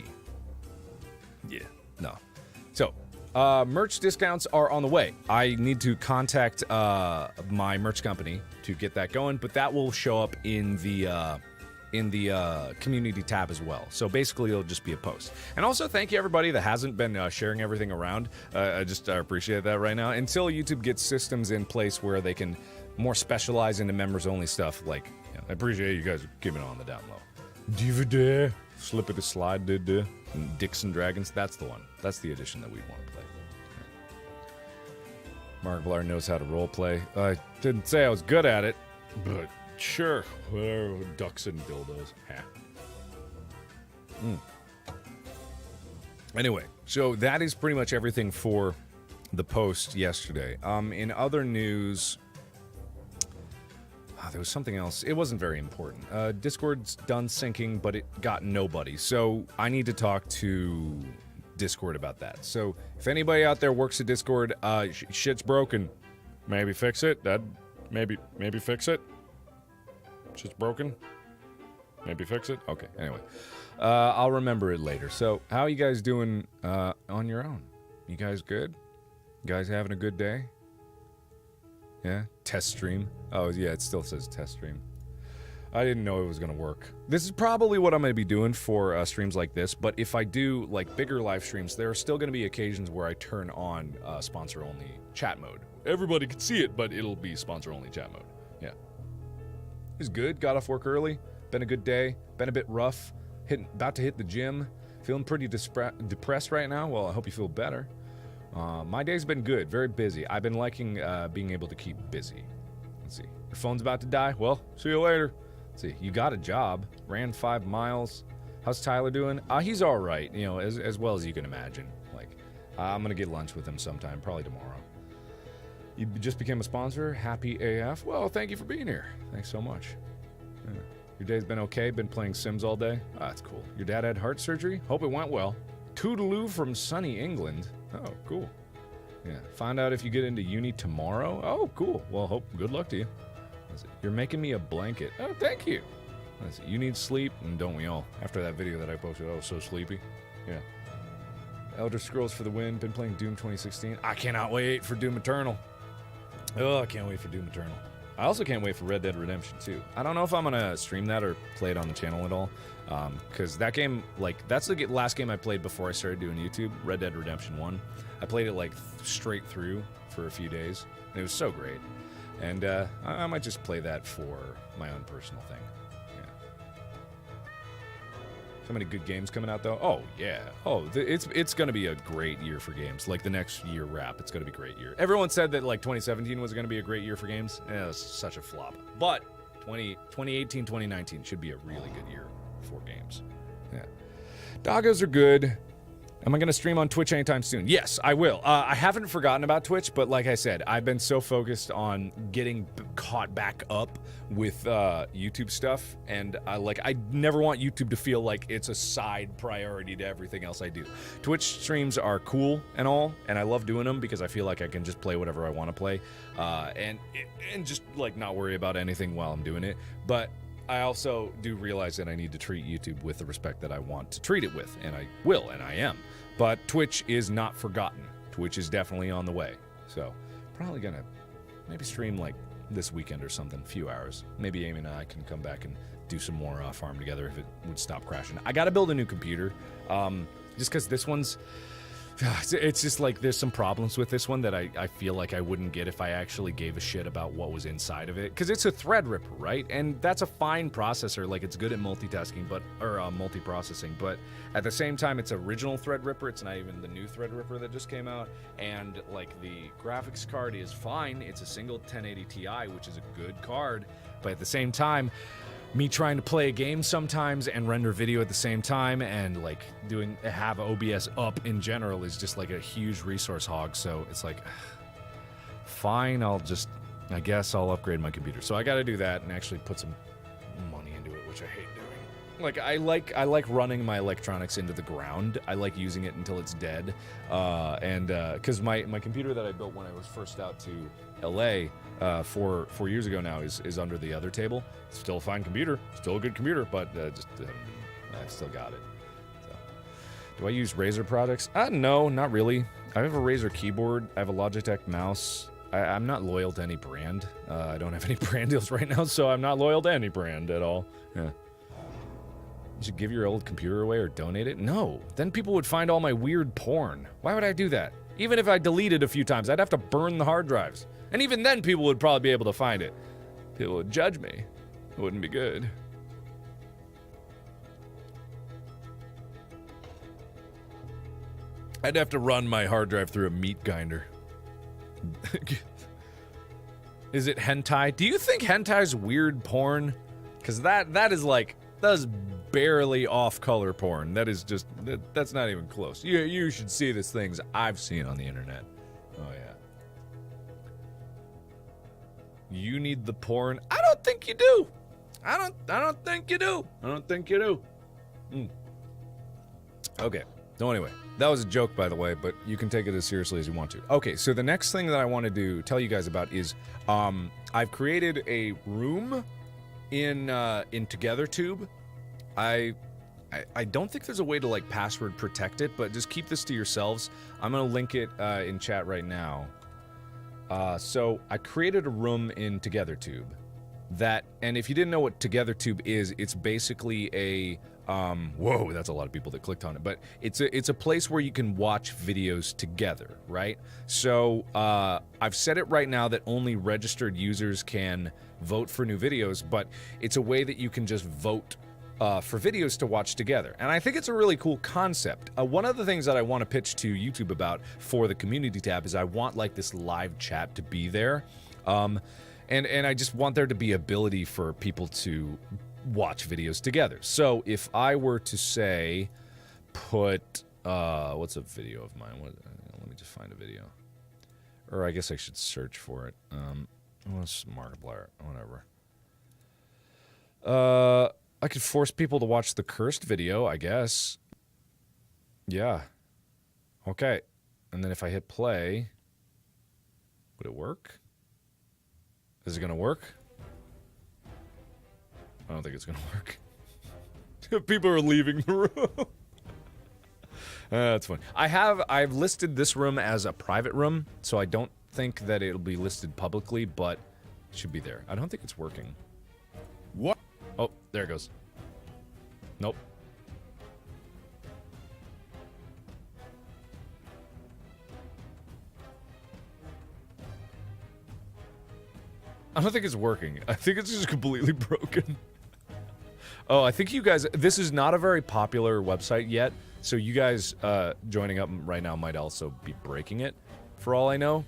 Yeah, no. So, merch discounts are on the way. I need to contact my merch company to get that going, but that will show up in the in the community tab as well. So basically, it'll just be a post. And also, thank you everybody that hasn't been sharing everything around. I appreciate that right now. Until YouTube gets systems in place where they can more specialize into members-only stuff, like, you know, I appreciate you guys giving it on the down low. DVD, Slip of the Slide, and Dixon Dragons, that's the one. That's the edition that we want to play. Markiplier knows how to roleplay. I didn't say I was good at it, but sure, whatever, ducks and dildos. Anyway, so that is pretty much everything for the post yesterday. In other news, there was something else. It wasn't very important. Discord's done syncing, but it got nobody. So I need to talk to Discord about that. So if anybody out there works at Discord, shit's broken. Maybe fix it. Maybe fix it. Shit's broken. Maybe fix it. Okay. Anyway, I'll remember it later. So how are you guys doing on your own? You guys good? You guys having a good day? Yeah. Test stream. Oh yeah, it still says test stream. I didn't know it was going to work. This is probably what I'm going to be doing for streams like this, but if I do like bigger live streams, there are still going to be occasions where I turn on sponsor-only chat mode. Everybody can see it, but it'll be sponsor-only chat mode. Yeah. It's good. Got off work early. Been a good day. Been a bit rough. About to hit the gym. Feeling pretty depressed right now. Well, I hope you feel better. My day's been good. Very busy. I've been liking being able to keep busy. Let's see. Your phone's about to die? Well, see you later. Let's see, you got a job, ran 5 miles. How's Tyler doing? He's all right, you know, as well as you can imagine. Like, I'm gonna get lunch with him sometime, probably tomorrow. You just became a sponsor, happy AF. Well, thank you for being here. Thanks so much. Yeah. Your day's been okay, been playing Sims all day? That's cool. Your dad had heart surgery? Hope it went well. Toodaloo from sunny England. Oh, cool. Yeah, find out if you get into uni tomorrow? Oh, cool. Well, good luck to you. You're making me a blanket. Oh, thank you. You need sleep, and don't we all? After that video that I posted, I was so sleepy. Yeah. Elder Scrolls for the win. Been playing Doom 2016. I cannot wait for Doom Eternal. Oh, I can't wait for Doom Eternal. I also can't wait for Red Dead Redemption 2. I don't know if I'm going to stream that or play it on the channel at all. Because that game, like, that's the last game I played before I started doing YouTube, Red Dead Redemption 1. I played it, like, straight through for a few days. And it was so great. And I might just play that for my own personal thing. Yeah. So many good games coming out, though. Oh, yeah. Oh, it's going to be a great year for games. Like, the next year wrap, it's going to be a great year. Everyone said that, like, 2017 was going to be a great year for games. It was such a flop. But 2018, 2019 should be a really good year for games. Yeah. Doggos are good. Am I going to stream on Twitch anytime soon? Yes, I will. I haven't forgotten about Twitch, but like I said, I've been so focused on getting caught back up with YouTube stuff, and I never want YouTube to feel like it's a side priority to everything else I do. Twitch streams are cool and all, and I love doing them because I feel like I can just play whatever I want to play, and just like not worry about anything while I'm doing it. But I also do realize that I need to treat YouTube with the respect that I want to treat it with, and I will, and I am. But Twitch is not forgotten. Twitch is definitely on the way. So, probably gonna maybe stream like this weekend or something, a few hours. Maybe Amy and I can come back and do some more farm together if it would stop crashing. I gotta build a new computer, just because this one's... It's just like there's some problems with this one that I feel like I wouldn't get if I actually gave a shit about what was inside of it. Because it's a Threadripper, right? And that's a fine processor. Like, it's good at multitasking, or multiprocessing. But at the same time, it's original Threadripper. It's not even the new Threadripper that just came out. And, like, the graphics card is fine. It's a single 1080 Ti, which is a good card. But at the same time, me trying to play a game sometimes and render video at the same time and like have OBS up in general is just like a huge resource hog. So it's like, fine, I guess I'll upgrade my computer. So I got to do that and actually put some money into it, which I hate doing. Like I like running my electronics into the ground. I like using it until it's dead. Because my computer that I built when I was first out to LA 4 years ago now is under the other table. Still a fine computer, still a good computer, but I've still got it. So. Do I use Razer products? No, not really. I have a Razer keyboard. I have a Logitech mouse. I'm not loyal to any brand. I don't have any brand deals right now, so I'm not loyal to any brand at all. Yeah. You should give your old computer away or donate it? No. Then people would find all my weird porn. Why would I do that? Even if I deleted a few times, I'd have to burn the hard drives. And even then, people would probably be able to find it. People would judge me. It wouldn't be good. I'd have to run my hard drive through a meat grinder. Is it hentai? Do you think hentai's weird porn? Because that is like, that's barely off-color porn. That is just, that's not even close. You should see these things I've seen on the internet. Oh, yeah. You need the porn? I don't think you do. I don't think you do. I don't think you do. Okay. So anyway, that was a joke, by the way, but you can take it as seriously as you want to. Okay, so the next thing that I wanted to tell you guys about is I've created a room in TogetherTube. I don't think there's a way to like password protect it, but just keep this to yourselves. I'm gonna link it in chat right now. So I created a room in TogetherTube that, and if you didn't know what TogetherTube is, it's basically a whoa, that's a lot of people that clicked on it, but it's a place where you can watch videos together, right? So I've set it right now that only registered users can vote for new videos, but it's a way that you can just vote for videos to watch together. And I think it's a really cool concept. One of the things that I want to pitch to YouTube about for the community tab is I want like this live chat to be there. And I just want there to be ability for people to watch videos together. So if I were to say, put, what's a video of mine? Let me just find a video. Or I guess I should search for it. What's Markiplier? Whatever. I could force people to watch the cursed video, I guess. Yeah. Okay. And then if I hit play, would it work? Is it gonna work? I don't think it's gonna work. People are leaving the room. That's fine. I've listed this room as a private room, so I don't think that it'll be listed publicly, but it should be there. I don't think it's working. What? Oh, there it goes. Nope. I don't think it's working. I think it's just completely broken. Oh, I think you guys, this is not a very popular website yet, so you guys joining up right now might also be breaking it, for all I know.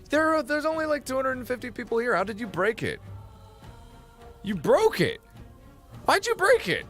There's only like 250 people here. How did you break it? You broke it. Why'd you break it?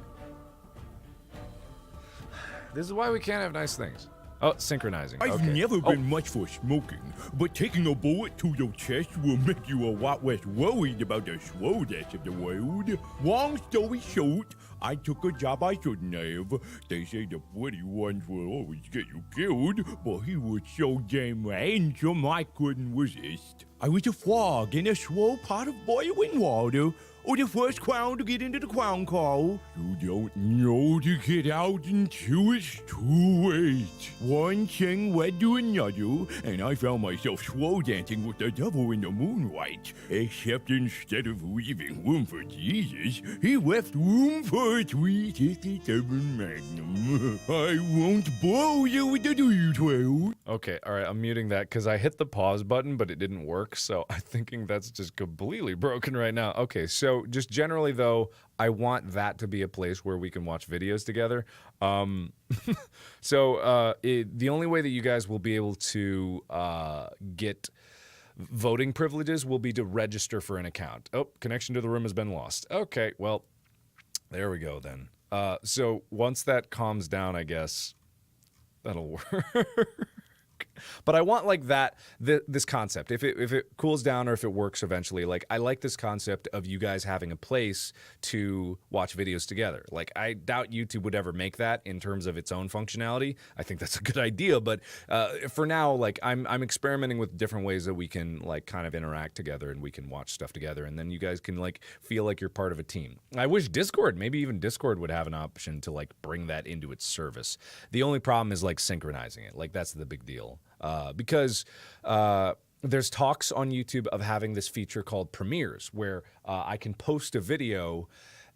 This is why we can't have nice things. Oh, synchronizing. I've okay. never been much for smoking, but taking a bullet to your chest will make you a lot less worried about the swollenness of the world. Long story short, I took a job I shouldn't have. They say the pretty ones will always get you killed, but he was so damn handsome I couldn't resist. I was a frog in a swole pot of boiling water, or the first clown to get into the clown car. You don't know to get out until it's too late. One thing led to another, and I found myself slow dancing with the devil in the moonlight. Except instead of leaving room for Jesus, he left room for a 367 Magnum. I won't blow you with the 312. Okay, alright, I'm muting that because I hit the pause button, but it didn't work, so I'm thinking that's just completely broken right now. Okay, so just generally, though, I want that to be a place where we can watch videos together. The only way that you guys will be able to get voting privileges will be to register for an account. Oh, connection to the room has been lost. Okay, well, there we go then. So once that calms down, I guess that'll work. But I want like this concept. If it cools down or if it works eventually, like I like this concept of you guys having a place to watch videos together. Like I doubt YouTube would ever make that in terms of its own functionality. I think that's a good idea, but for now, like I'm experimenting with different ways that we can like kind of interact together and we can watch stuff together, and then you guys can like feel like you're part of a team. I wish Discord, maybe even Discord would have an option to like bring that into its service. The only problem is like synchronizing it. Like that's the big deal. Because there's talks on YouTube of having this feature called premieres where I can post a video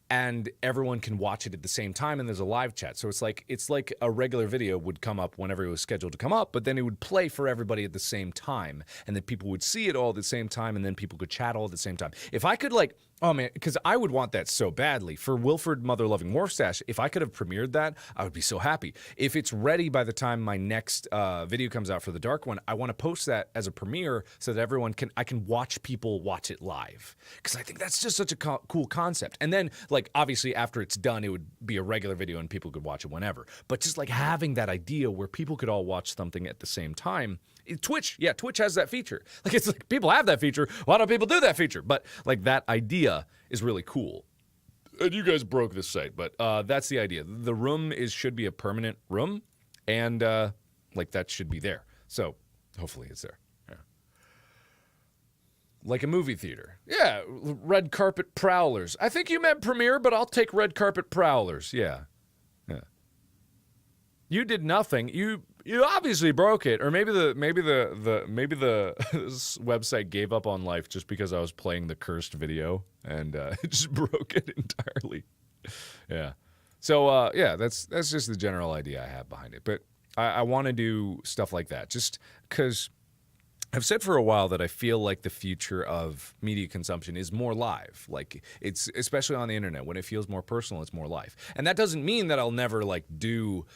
and everyone can watch it at the same time, and there's a live chat. So it's like a regular video would come up whenever it was scheduled to come up, but then it would play for everybody at the same time, and then people would see it all at the same time, and then people could chat all at the same time. If I could oh man, because I would want that so badly. For Wilford Mother Loving Warstash, if I could have premiered that, I would be so happy. If it's ready by the time my next video comes out for the Dark One, I want to post that as a premiere so that I can watch people watch it live. Because I think that's just such a cool concept. And then, obviously after it's done, it would be a regular video and people could watch it whenever. But just having that idea where people could all watch something at the same time. Twitch has that feature. It's people have that feature. Why don't people do that feature? But that idea is really cool. And you guys broke this site, but that's the idea. The room should be a permanent room, and that should be there. So hopefully it's there. Yeah. Like a movie theater. Yeah, red carpet prowlers. I think you meant premiere, but I'll take red carpet prowlers. Yeah. You did nothing. You obviously broke it, or maybe the website gave up on life just because I was playing the cursed video and it just broke it entirely. Yeah. So that's just the general idea I have behind it. But I want to do stuff like that just because I've said for a while that I feel like the future of media consumption is more live. It's especially on the internet. When it feels more personal, it's more live. And that doesn't mean that I'll never do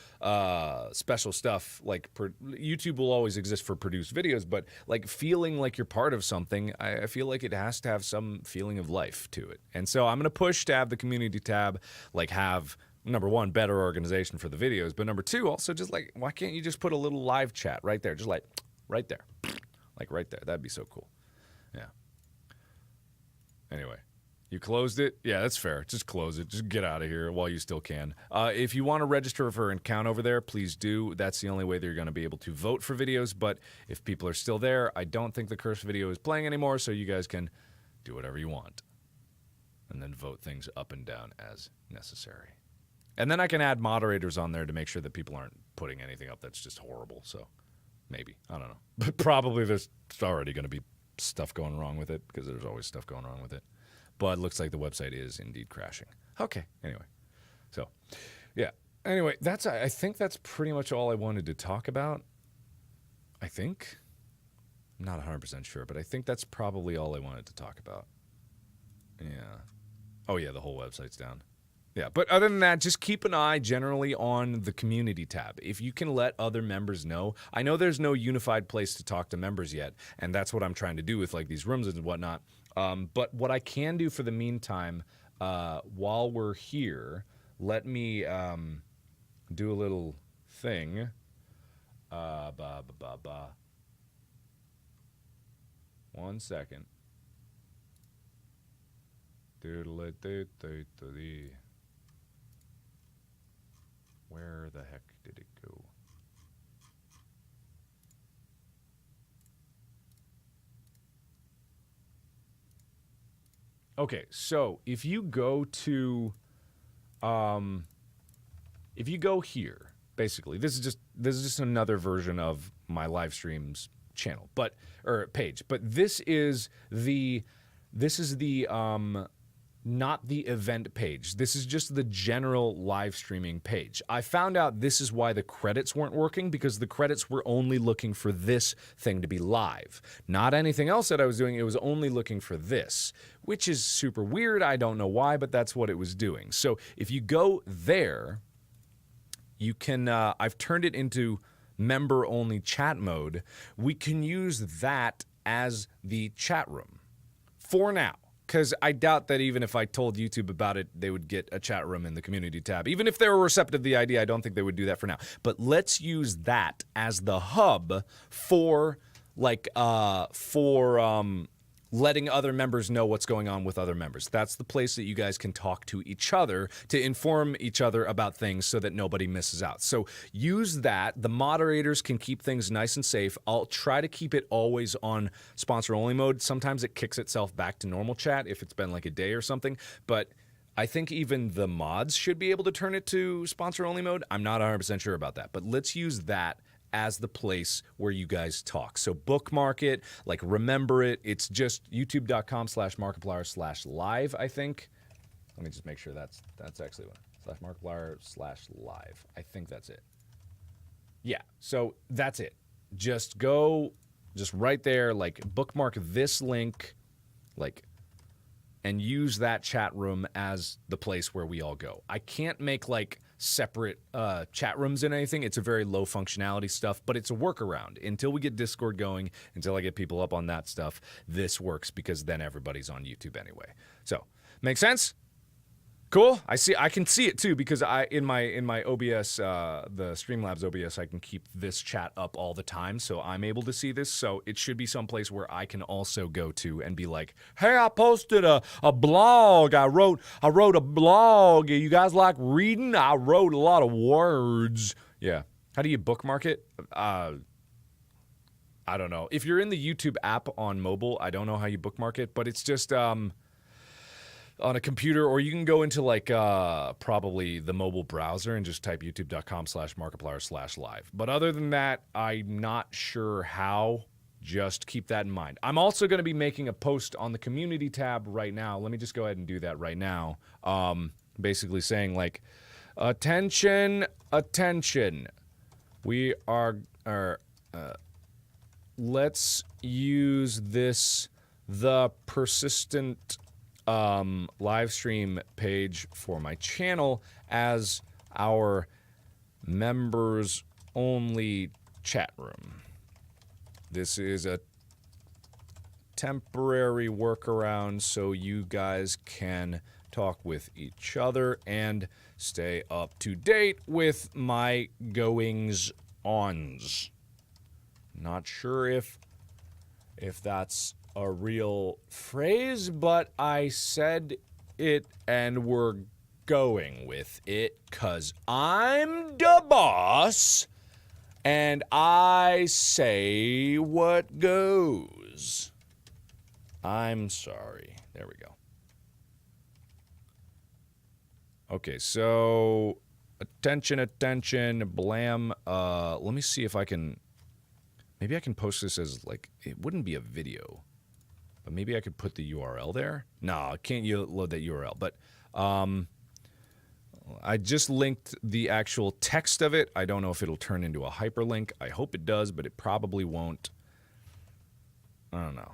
special stuff. YouTube will always exist for produced videos, but feeling like you're part of something, I feel like it has to have some feeling of life to it. And so I'm going to push to have the community tab, have number one, better organization for the videos, but number two, also just why can't you just put a little live chat right there? Just right there. Right there. That'd be so cool. Yeah. Anyway, you closed it? Yeah, that's fair. Just close it. Just get out of here while you still can. If you want to register for an account over there, please do. That's the only way that you're going to be able to vote for videos. But if people are still there, I don't think the cursed video is playing anymore, so you guys can do whatever you want. And then vote things up and down as necessary. And then I can add moderators on there to make sure that people aren't putting anything up that's just horrible, so... Maybe. I don't know. But probably there's already going to be stuff going wrong with it because there's always stuff going wrong with it. But it looks like the website is indeed crashing. Okay. Anyway. So, yeah. Anyway, I think that's pretty much all I wanted to talk about. I think. I'm not 100% sure, but I think that's probably all I wanted to talk about. Yeah. Oh, yeah, the whole website's down. Yeah, but other than that, just keep an eye generally on the community tab. If you can let other members know, I know there's no unified place to talk to members yet, and that's what I'm trying to do with these rooms and whatnot. But what I can do for the meantime, while we're here, let me do a little thing. One second. Where the heck did it go? Okay, so if you go to, if you go here, basically, this is just another version of my live streams channel, or page. But this is the not the event page. This is just the general live streaming page. I found out this is why the credits weren't working, because the credits were only looking for this thing to be live. Not anything else that I was doing. It was only looking for this, which is super weird. I don't know why, but that's what it was doing. So if you go there, you can, I've turned it into member-only chat mode. We can use that as the chat room for now. Because I doubt that even if I told YouTube about it, they would get a chat room in the community tab. Even if they were receptive to the idea, I don't think they would do that for now. But let's use that as the hub for letting other members know what's going on with other members. That's the place that you guys can talk to each other to inform each other about things so that nobody misses out. So use that. The moderators can keep things nice and safe. I'll try to keep it always on sponsor-only mode. Sometimes it kicks itself back to normal chat if it's been like a day or something. But I think even the mods should be able to turn it to sponsor-only mode. I'm not 100% sure about that. But let's use that as the place where you guys talk. So bookmark it, remember it. It's just youtube.com/Markiplier/live, I think. Let me just make sure that's actually one. /Markiplier/live. I think that's it. Yeah, so that's it. Just go, just right there, like bookmark this link, like, and use that chat room as the place where we all go. I can't make like separate chat rooms and anything. It's a very low functionality stuff, but it's a workaround. Until we get Discord going, until I get people up on that stuff, this works because then everybody's on YouTube anyway. So, make sense? Cool. I can see it too because in my OBS, the Streamlabs OBS, I can keep this chat up all the time, so I'm able to see this. So it should be someplace where I can also go to and be like, "Hey, I posted a blog. I wrote a blog. You guys like reading? I wrote a lot of words." Yeah. How do you bookmark it? I don't know. If you're in the YouTube app on mobile, I don't know how you bookmark it, but it's just on a computer, or you can go into like probably the mobile browser and just type youtube.com/Markiplier/live. But other than that, I'm not sure how. Just keep that in mind. I'm also going to be making a post on the community tab right now. Let me just go ahead and do that right now. Basically saying like, attention. We are let's use the persistent live stream page for my channel as our members only chat room. This is a temporary workaround so you guys can talk with each other and stay up to date with my goings-ons. Not sure if that's a real phrase, but I said it and we're going with it because I'm the boss and I say what goes. I'm sorry. There we go. Okay, so attention, blam. Let me see if I can, maybe I can post this as like, it wouldn't be a video. But maybe I could put the URL there. No, I can't load that URL. But I just linked the actual text of it. I don't know if it'll turn into a hyperlink. I hope it does, but it probably won't. I don't know.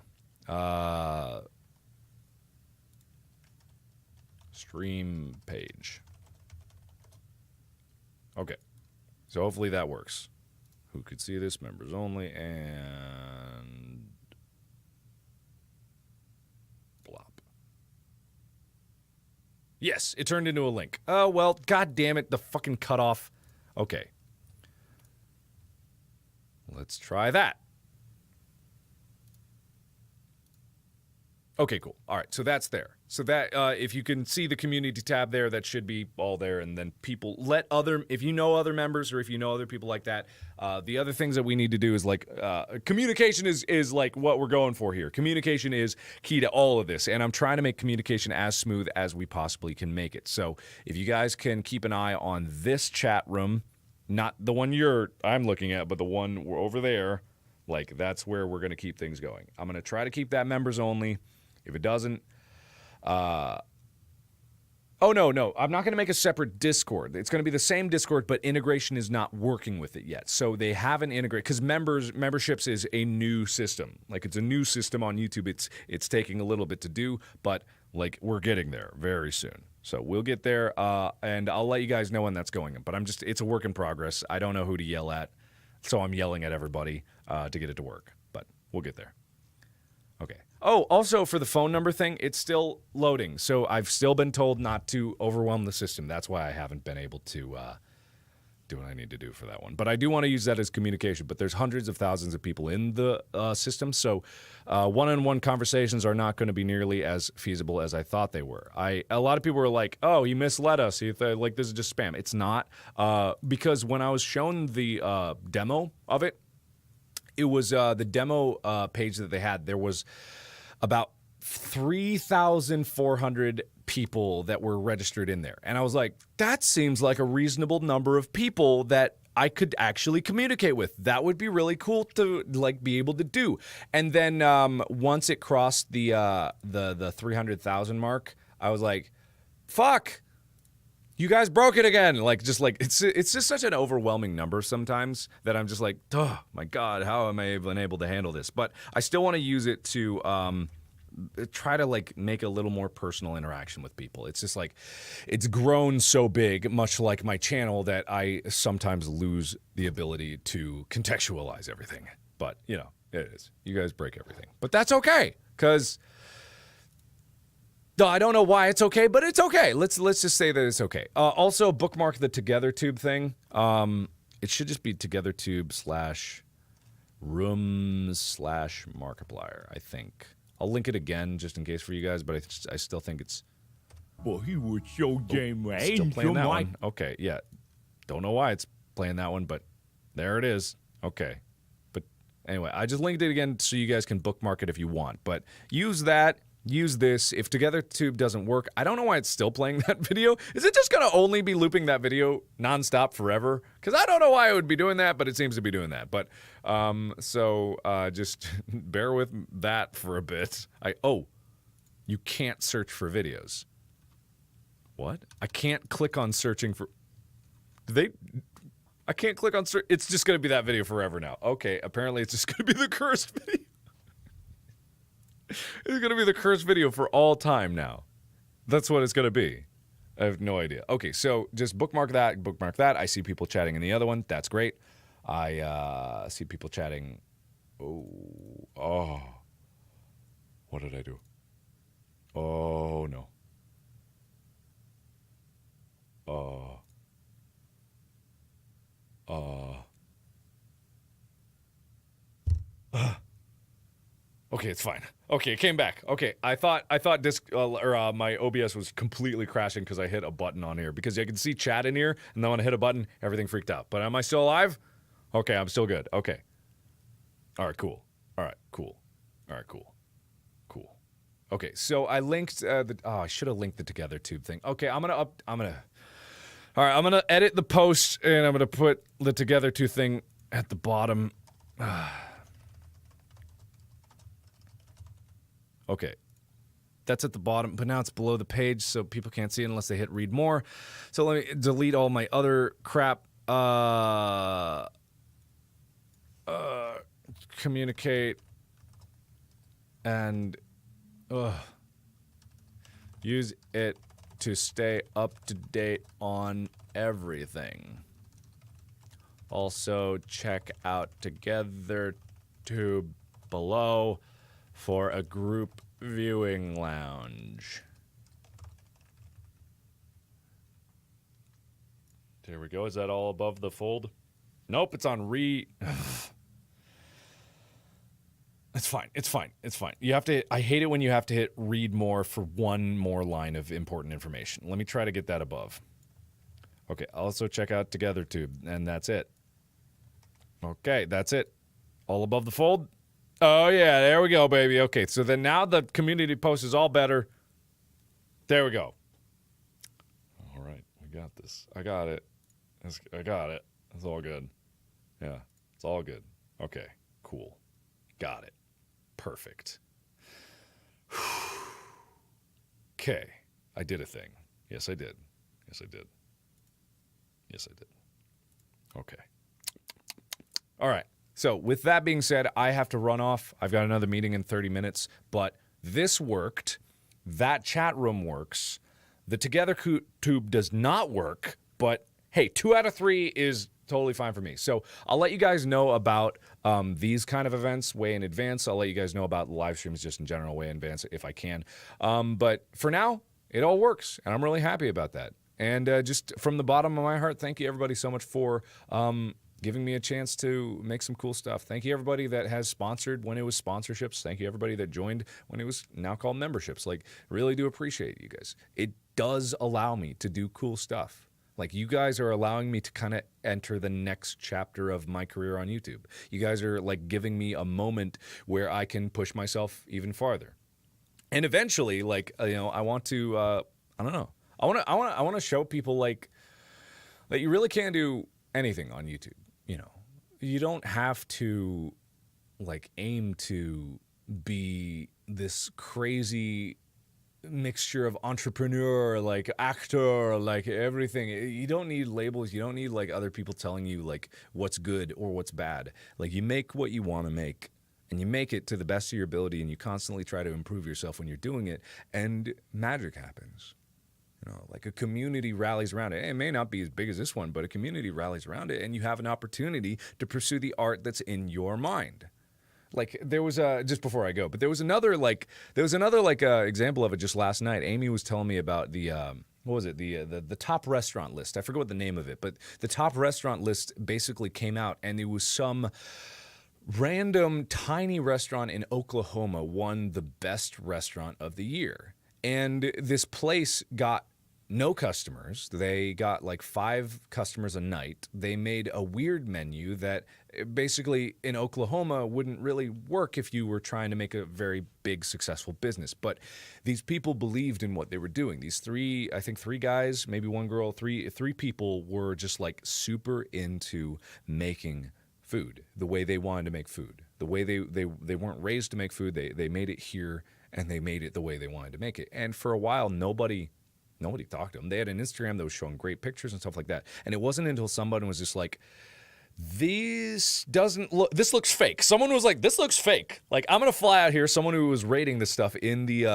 Stream page. Okay. So hopefully that works. Who could see this? Members only. And yes, it turned into a link. Oh, well, god damn it, the fucking cutoff. Okay. Let's try that. Okay, cool. All right, so that's there. So that, if you can see the community tab there, that should be all there. And then people, if you know other members or if you know other people like that, the other things that we need to do is like, communication is like what we're going for here. Communication is key to all of this. And I'm trying to make communication as smooth as we possibly can make it. So if you guys can keep an eye on this chat room, not the one I'm looking at, but the one over there, like that's where we're going to keep things going. I'm going to try to keep that members only. If it doesn't, oh, no, I'm not going to make a separate Discord. It's going to be the same Discord, but integration is not working with it yet. So they haven't integrated, because memberships is a new system. Like, it's a new system on YouTube. It's taking a little bit to do, but, like, we're getting there very soon. So we'll get there, and I'll let you guys know when that's going. But it's a work in progress. I don't know who to yell at, so I'm yelling at everybody to get it to work. But we'll get there. Okay. Oh, also for the phone number thing, it's still loading. So I've still been told not to overwhelm the system. That's why I haven't been able to do what I need to do for that one. But I do want to use that as communication. But there's hundreds of thousands of people in the system. So one-on-one conversations are not going to be nearly as feasible as I thought they were. A lot of people were like, oh, he misled us. Like, this is just spam. It's not. Because when I was shown the demo of it, it was the demo page that they had. There was about 3,400 people that were registered in there. And I was like, that seems like a reasonable number of people that I could actually communicate with. That would be really cool to like be able to do. And then once it crossed the 300,000 mark, I was like, Fuck. You guys broke it again. Like, just like, it's just such an overwhelming number sometimes that I'm just like, oh my God, how am I even able to handle this? But I still want to use it to try to like make a little more personal interaction with people. It's just like, it's grown so big, much like my channel, that I sometimes lose the ability to contextualize everything. But, you know, it is. You guys break everything. But that's okay, because I don't know why it's okay, but it's okay. Let's just say that it's okay. Also, bookmark the TogetherTube thing. It should just be TogetherTube/rooms/Markiplier, I think. I'll link it again just in case for you guys, but I still think it's... Well, he was so damn right. Still playing that one. Okay, yeah. Don't know why it's playing that one, but there it is. Okay. But anyway, I just linked it again so you guys can bookmark it if you want. But use that. Use this. If TogetherTube doesn't work, I don't know why it's still playing that video. Is it just going to only be looping that video nonstop forever? Because I don't know why it would be doing that, but it seems to be doing that. But just bear with that for a bit. You can't search for videos. What? I can't click on searching for... I can't click on search. It's just going to be that video forever now. Okay, apparently it's just going to be the cursed video. It's going to be the cursed video for all time now. That's what it's going to be. I have no idea. Okay, so just bookmark that. I see people chatting in the other one. That's great. I see people chatting. Oh. What did I do? Oh, no. Okay, it's fine. Okay, it came back. Okay, I thought my OBS was completely crashing because I hit a button on here, because I can see chat in here, and then when I hit a button, everything freaked out. But am I still alive? Okay, I'm still good. Okay. All right, cool. All right, cool. All right, cool. Cool. Okay, so I linked I should have linked the TogetherTube thing. Okay, I'm gonna edit the post, and I'm gonna put the TogetherTube thing at the bottom. Okay, that's at the bottom, but now it's below the page, so people can't see it unless they hit read more. So let me delete all my other crap. Communicate and use it to stay up to date on everything. Also, check out TogetherTube below for a group viewing lounge. There we go. Is that all above the fold? Nope, it's on It's fine. It's fine. It's fine. You have to... I hate it when you have to hit read more for one more line of important information. Let me try to get that above. Okay, also check out TogetherTube, and that's it. Okay, that's it. All above the fold? Oh, yeah, there we go, baby. Okay, so then now the community post is all better. There we go. All right, we got this. I got it. I got it. It's all good. Yeah, it's all good. Okay, cool. Got it. Perfect. Okay, I did a thing. Yes, I did. Yes, I did. Yes, I did. Okay. All right. So with that being said, I have to run off. I've got another meeting in 30 minutes, but this worked. That chat room works. The TogetherTube does not work, but hey, 2 out of 3 is totally fine for me. So I'll let you guys know about these kind of events way in advance. I'll let you guys know about the live streams just in general way in advance if I can. But for now, it all works, and I'm really happy about that. And just from the bottom of my heart, thank you everybody so much for giving me a chance to make some cool stuff. Thank you everybody that has sponsored when it was sponsorships. Thank you everybody that joined when it was now called memberships. Like, really do appreciate you guys. It does allow me to do cool stuff. Like, you guys are allowing me to kind of enter the next chapter of my career on YouTube. You guys are like giving me a moment where I can push myself even farther. And eventually, like, you know, I want to, I don't know. I want to show people like that you really can do anything on YouTube. You know, you don't have to like aim to be this crazy mixture of entrepreneur, like actor, like everything. You don't need labels. You don't need like other people telling you like what's good or what's bad. Like you make what you want to make and you make it to the best of your ability and you constantly try to improve yourself when you're doing it and magic happens. You know, like a community rallies around it. It may not be as big as this one, but a community rallies around it and you have an opportunity to pursue the art that's in your mind. Like there was just before I go, but there was another example of it just last night. Amy was telling me about the what was it, the top restaurant list. I forget what the name of it, but the top restaurant list basically came out, and it was some random tiny restaurant in Oklahoma won the best restaurant of the year, and this place got no customers. They got like 5 customers a night. They made a weird menu that basically in Oklahoma wouldn't really work if you were trying to make a very big successful business. But these people believed in what they were doing. These 3 guys, maybe 1 girl, three people were just like super into making food, the way they wanted to make food, the way they weren't raised to make food. They made it here and they made it the way they wanted to make it. And for a while, nobody talked to them. They had an Instagram that was showing great pictures and stuff like that. And it wasn't until somebody was just like, this looks fake. Someone was like, this looks fake. Like, I'm gonna fly out here. Someone who was rating this stuff in the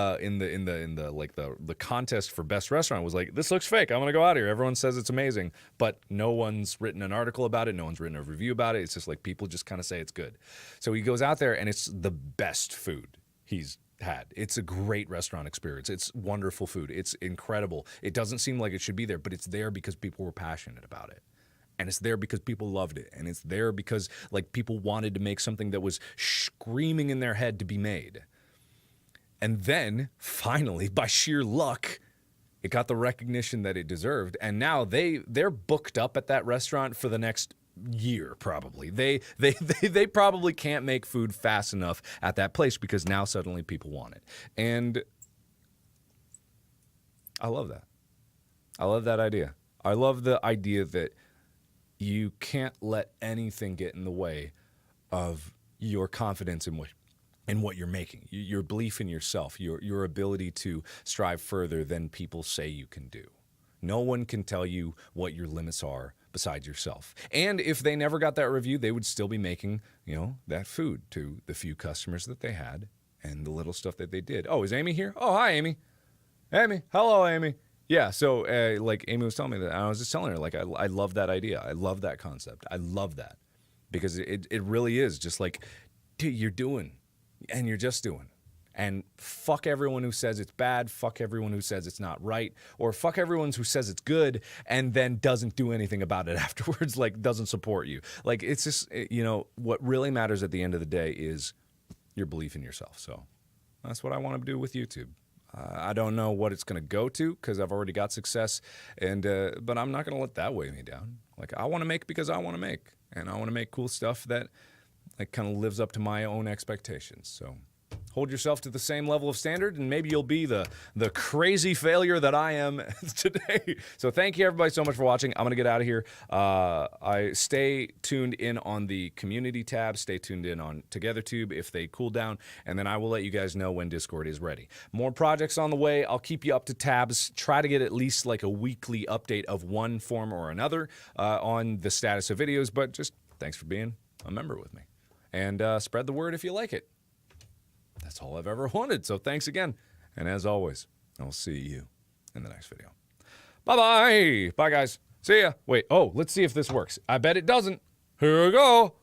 contest for best restaurant was like, this looks fake. I'm gonna go out here. Everyone says it's amazing, but no one's written an article about it. No one's written a review about it. It's just like people just kind of say it's good. So he goes out there and it's the best food he's had. It's a great restaurant experience. It's wonderful food. It's incredible. It doesn't seem like it should be there, but it's there because people were passionate about it. And it's there because people loved it. And it's there because like people wanted to make something that was screaming in their head to be made. And then finally, by sheer luck, it got the recognition that it deserved. And now they're booked up at that restaurant for the next year, probably. They probably can't make food fast enough at that place because now suddenly people want it. And I love that. I love that idea. I love the idea that you can't let anything get in the way of your confidence in what you're making, your belief in yourself, your ability to strive further than people say you can do. No one can tell you what your limits are besides yourself. And if they never got that review, they would still be making, that food to the few customers that they had and the little stuff that they did. Oh, is Amy here? Oh, hi, Amy. Amy. Hello, Amy. Yeah, so like Amy was telling me that, and I was just telling her, like, I love that idea. I love that concept. I love that because it really is just like, dude, you're doing and you're just doing. And fuck everyone who says it's bad, fuck everyone who says it's not right, or fuck everyone who says it's good and then doesn't do anything about it afterwards, like doesn't support you. Like it's just, what really matters at the end of the day is your belief in yourself. So that's what I want to do with YouTube. I don't know what it's going to go to because I've already got success, but I'm not going to let that weigh me down. Like I want to make because I want to make, and I want to make cool stuff that like kind of lives up to my own expectations. So hold yourself to the same level of standard, and maybe you'll be the crazy failure that I am today. So thank you, everybody, so much for watching. I'm going to get out of here. I stay tuned in on the community tab. Stay tuned in on TogetherTube if they cool down, and then I will let you guys know when Discord is ready. More projects on the way. I'll keep you up to tabs. Try to get at least like a weekly update of one form or another on the status of videos, but just thanks for being a member with me. And spread the word if you like it. That's all I've ever wanted. So thanks again. And as always, I'll see you in the next video. Bye-bye. Bye, guys. See ya. Wait. Oh, let's see if this works. I bet it doesn't. Here we go.